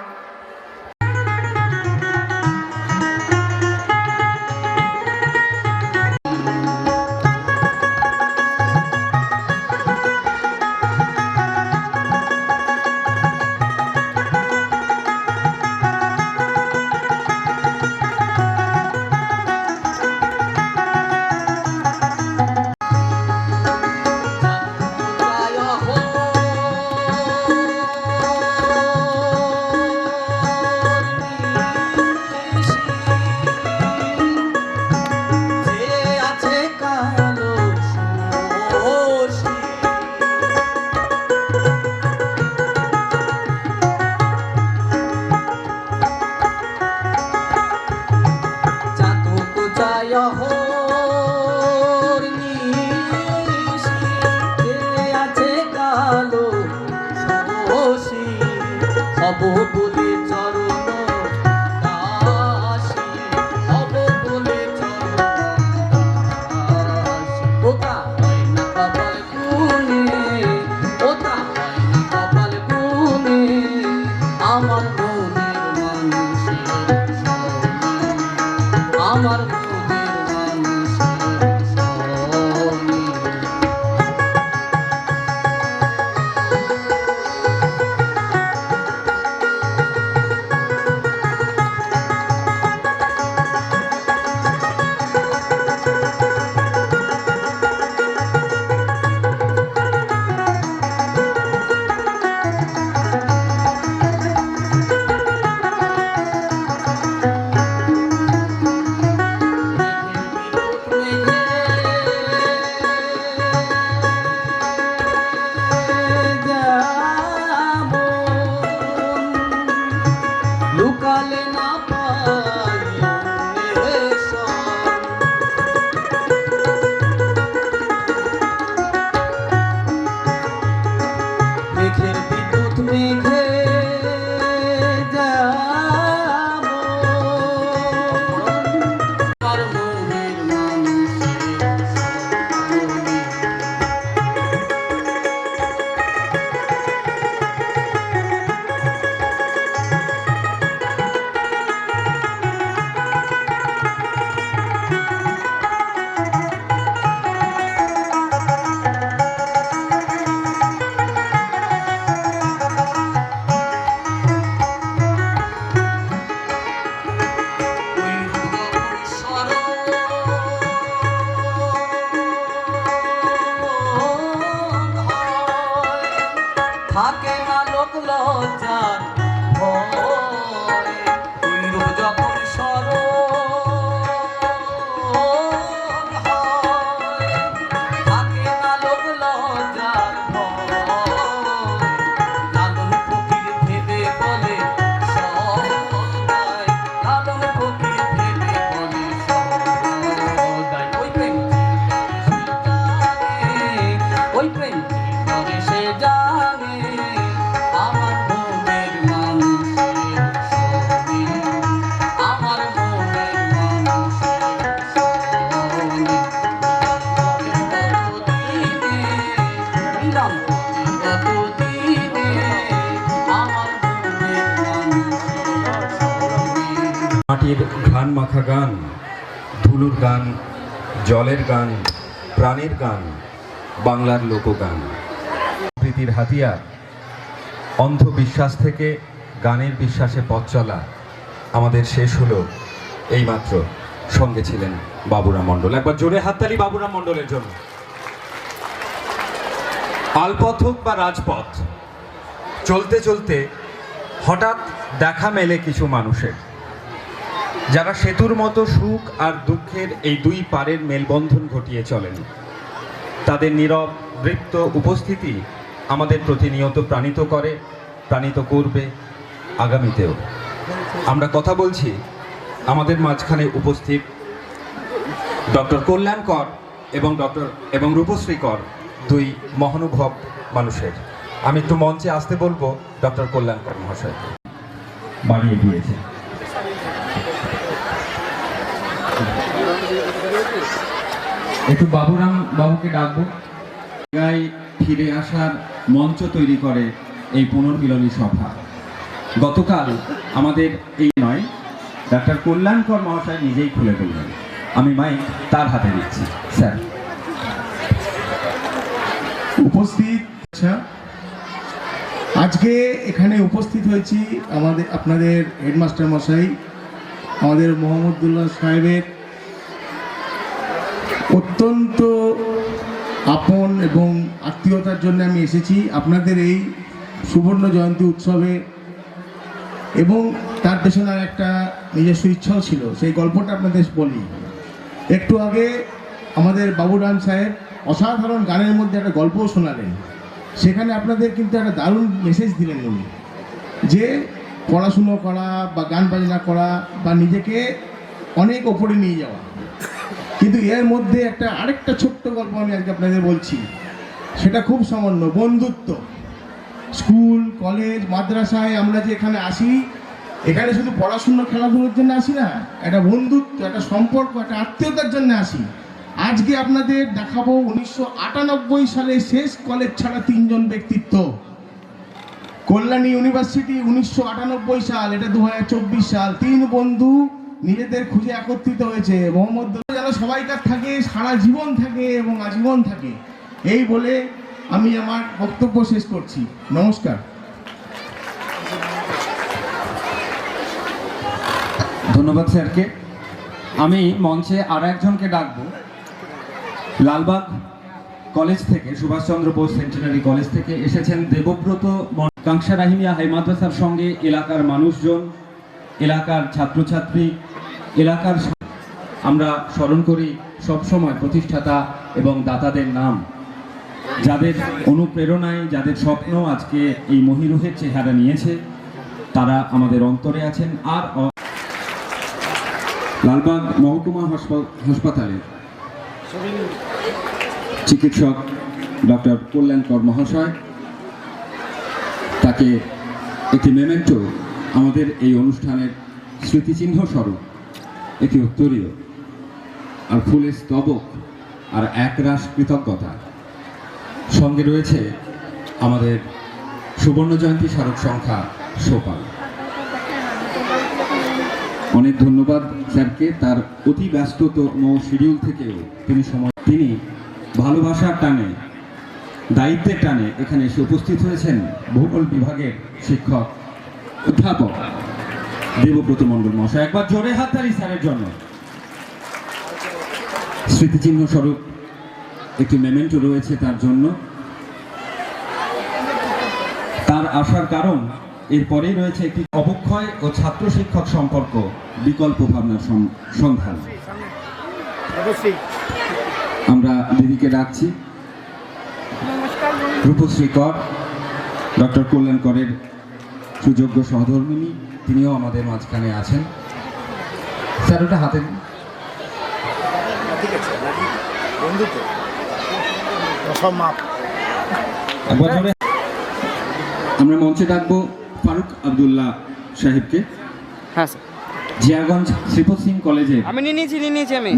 আমার থাকে না লোক লজ্জার ভয় তুইরূপ যখন স্মরণ হয় থাকে না লোক লজ্জার ভয় লালন ফকির ভেবে বলে সদাই লালন ফকির ভেবে বলে সদাই ওই প্রেম করে সে জানে আমার মনের মানুষের সঙ্গে আমার মনের মানুষের সঙ্গে মিলন কতদিনে আমার মনের মানুষের সঙ্গে মাটির ঘ্রাণ মাখা গান, ধুলুর গান, জলের গান, প্রাণের গান, বাংলার লোকগান। প্রীতির হাতিয়ার, অন্ধবিশ্বাস থেকে গানের বিশ্বাসে পথ চলা আমাদের শেষ হলো এইমাত্র। সঙ্গে ছিলেন বাবুরাম মণ্ডল। একবার জোরে হাততালি বাবুরাম মণ্ডলের জন্য। আলপথ হোক বা রাজপথ, চলতে চলতে হঠাৎ দেখা মেলে কিছু মানুষের, যারা সেতুর মতো সুখ আর দুঃখের এই দুই পারের মেলবন্ধন ঘটিয়ে চলেন। তাদের নীরব দৃপ্ত উপস্থিতি আমাদের প্রতিনিয়ত প্রাণিত করবে আগামীতেও। আমরা কথা বলছি আমাদের মাঝখানে উপস্থিত ডক্টর কল্যাণ কর এবং রূপশ্রী কর, দুই মহানুভব মানুষের। আমি একটু মঞ্চে আসতে বলবো ডক্টর কল্যাণ কর মহাশয়কে। বাড়িয়ে দিয়েছে। একটু বাবুরাম বাবুকে ডাকবো। জায়গায় ফিরে আসার মঞ্চ তৈরি করে এই পুনর্মিলনী সভা। গতকাল আমাদের এই নয়, ডাক্তার কল্যাণকর মহাশয় নিজেই খুলে বললেন। আমি মাইক তার হাতে দিচ্ছি। স্যার উপস্থিত, আজকে এখানে উপস্থিত হয়েছি আপনাদের হেডমাস্টার মশাই, আমাদের মোহাম্মদুল্লাহ সাহেবের অত্যন্ত আপন এবং আত্মীয়তার জন্য আমি এসেছি আপনাদের এই সুবর্ণ জয়ন্তী উৎসবে। এবং তার পেছনে আর একটা নিজস্ব ইচ্ছাও ছিল, সেই গল্পটা আপনাদের বলি। একটু আগে আমাদের বাবুরাম সাহেব অসাধারণ গানের মধ্যে একটা গল্পও শোনালেন। সেখানে আপনাদের কিন্তু একটা দারুণ মেসেজ দিলেন উনি, যে পড়াশুনো করা বা গান বাজনা করা বা নিজেকে অনেক ওপরে নিয়ে যাওয়া। কিন্তু এর মধ্যে আরেকটা ছোট্ট গল্প আমি আজকে আপনাদের বলছি, সেটা খুব সামান্য। বন্ধুত্ব। স্কুল, কলেজ, মাদ্রাসায় আমরা যে এখানে আসি, এখানে শুধু পড়াশুনো খেলাধুলোর জন্য আসি না, একটা বন্ধুত্ব, একটা সম্পর্ক, একটা আত্মীয়তার জন্য আসি। আজকে আপনাদের দেখাবো 1998 সালে শেষ কলেজ ছাড়া 3 জন ব্যক্তিত্ব। কল্যাণী ইউনিভার্সিটি 1998 সাল, এটা 2024 সাল। 3 বন্ধু নিজেদের খুঁজে একত্রিত হয়েছে। মোহাম্মদ যেন সবাইকার থাকে, সারা জীবন থাকে এবং আজীবন থাকে। এই বলে আমি আমার বক্তব্য শেষ করছি। নমস্কার। ধন্যবাদ স্যারকে। আমি মঞ্চে আর একজনকে ডাকবো। লালবাগ কলেজ থেকে, সুভাষচন্দ্র বোস সেন্টিনারি কলেজ থেকে এসেছেন দেবব্রত। কাংসা রাহিমিয়া হাই মাদ্রাসার সঙ্গে এলাকার মানুষজন, এলাকার ছাত্রছাত্রী, এলাকার আমরা স্মরণ করি সবসময় প্রতিষ্ঠাতা এবং দাতাদের নাম, যাদের অনুপ্রেরণায়, যাদের স্বপ্ন আজকে এই মহিরুহের চেহারা নিয়েছে, তারা আমাদের অন্তরে আছেন। আর লালবাগ মহকুমা হাসপাতালের চিকিৎসক ডক্টর কল্যাণকর মহাশয়, তাকে একটি মেমেন্টো, আমাদের এই অনুষ্ঠানের স্মৃতিচিহ্ন স্বরূপ একটি উত্তরীয় আর ফুলের স্তবক আর একরাশ কৃতজ্ঞতা। সঙ্গে রয়েছে আমাদের সুবর্ণ জয়ন্তী স্মারক সংখ্যা সোপাল। অনেক ধন্যবাদ স্যারকে, তার অতি ব্যস্ততম শিডিউল থেকেও তিনি ভালোবাসার টানে, দায়িত্বের টানে এখানে এসে উপস্থিত হয়েছেন ভূগোল বিভাগের শিক্ষক অধ্যাপক দেবব্রত মণ্ডল মহাশয়। একবার জোরে হাততালি স্যারের জন্য। স্মৃতিচিহ্ন স্বরূপ একটি মেমেন্টো রয়েছে তার জন্য। আসার কারণ এরপরেই রয়েছে একটি অবক্ষয় ও ছাত্র শিক্ষক সম্পর্ক বিকল্প ভাবনার সন্ধান। আমরা দিদিকে ডাকছি। রূপশ্রী কর, ডক্টর কল্যাণ করের সুযোগ্য সহধর্মিনী, তিনিও আমাদের মাঝখানে আছেন। স্যার ওটা হাতে দিন। একবার ধরে আমরা মঞ্চে ডাকবো ফারুক আব্দুল্লাহ সাহেবকে। হ্যাঁ স্যার, জিয়াগঞ্জ শ্রীপদ সিং কলেজে আমি নিয়ে নিয়েছি আমি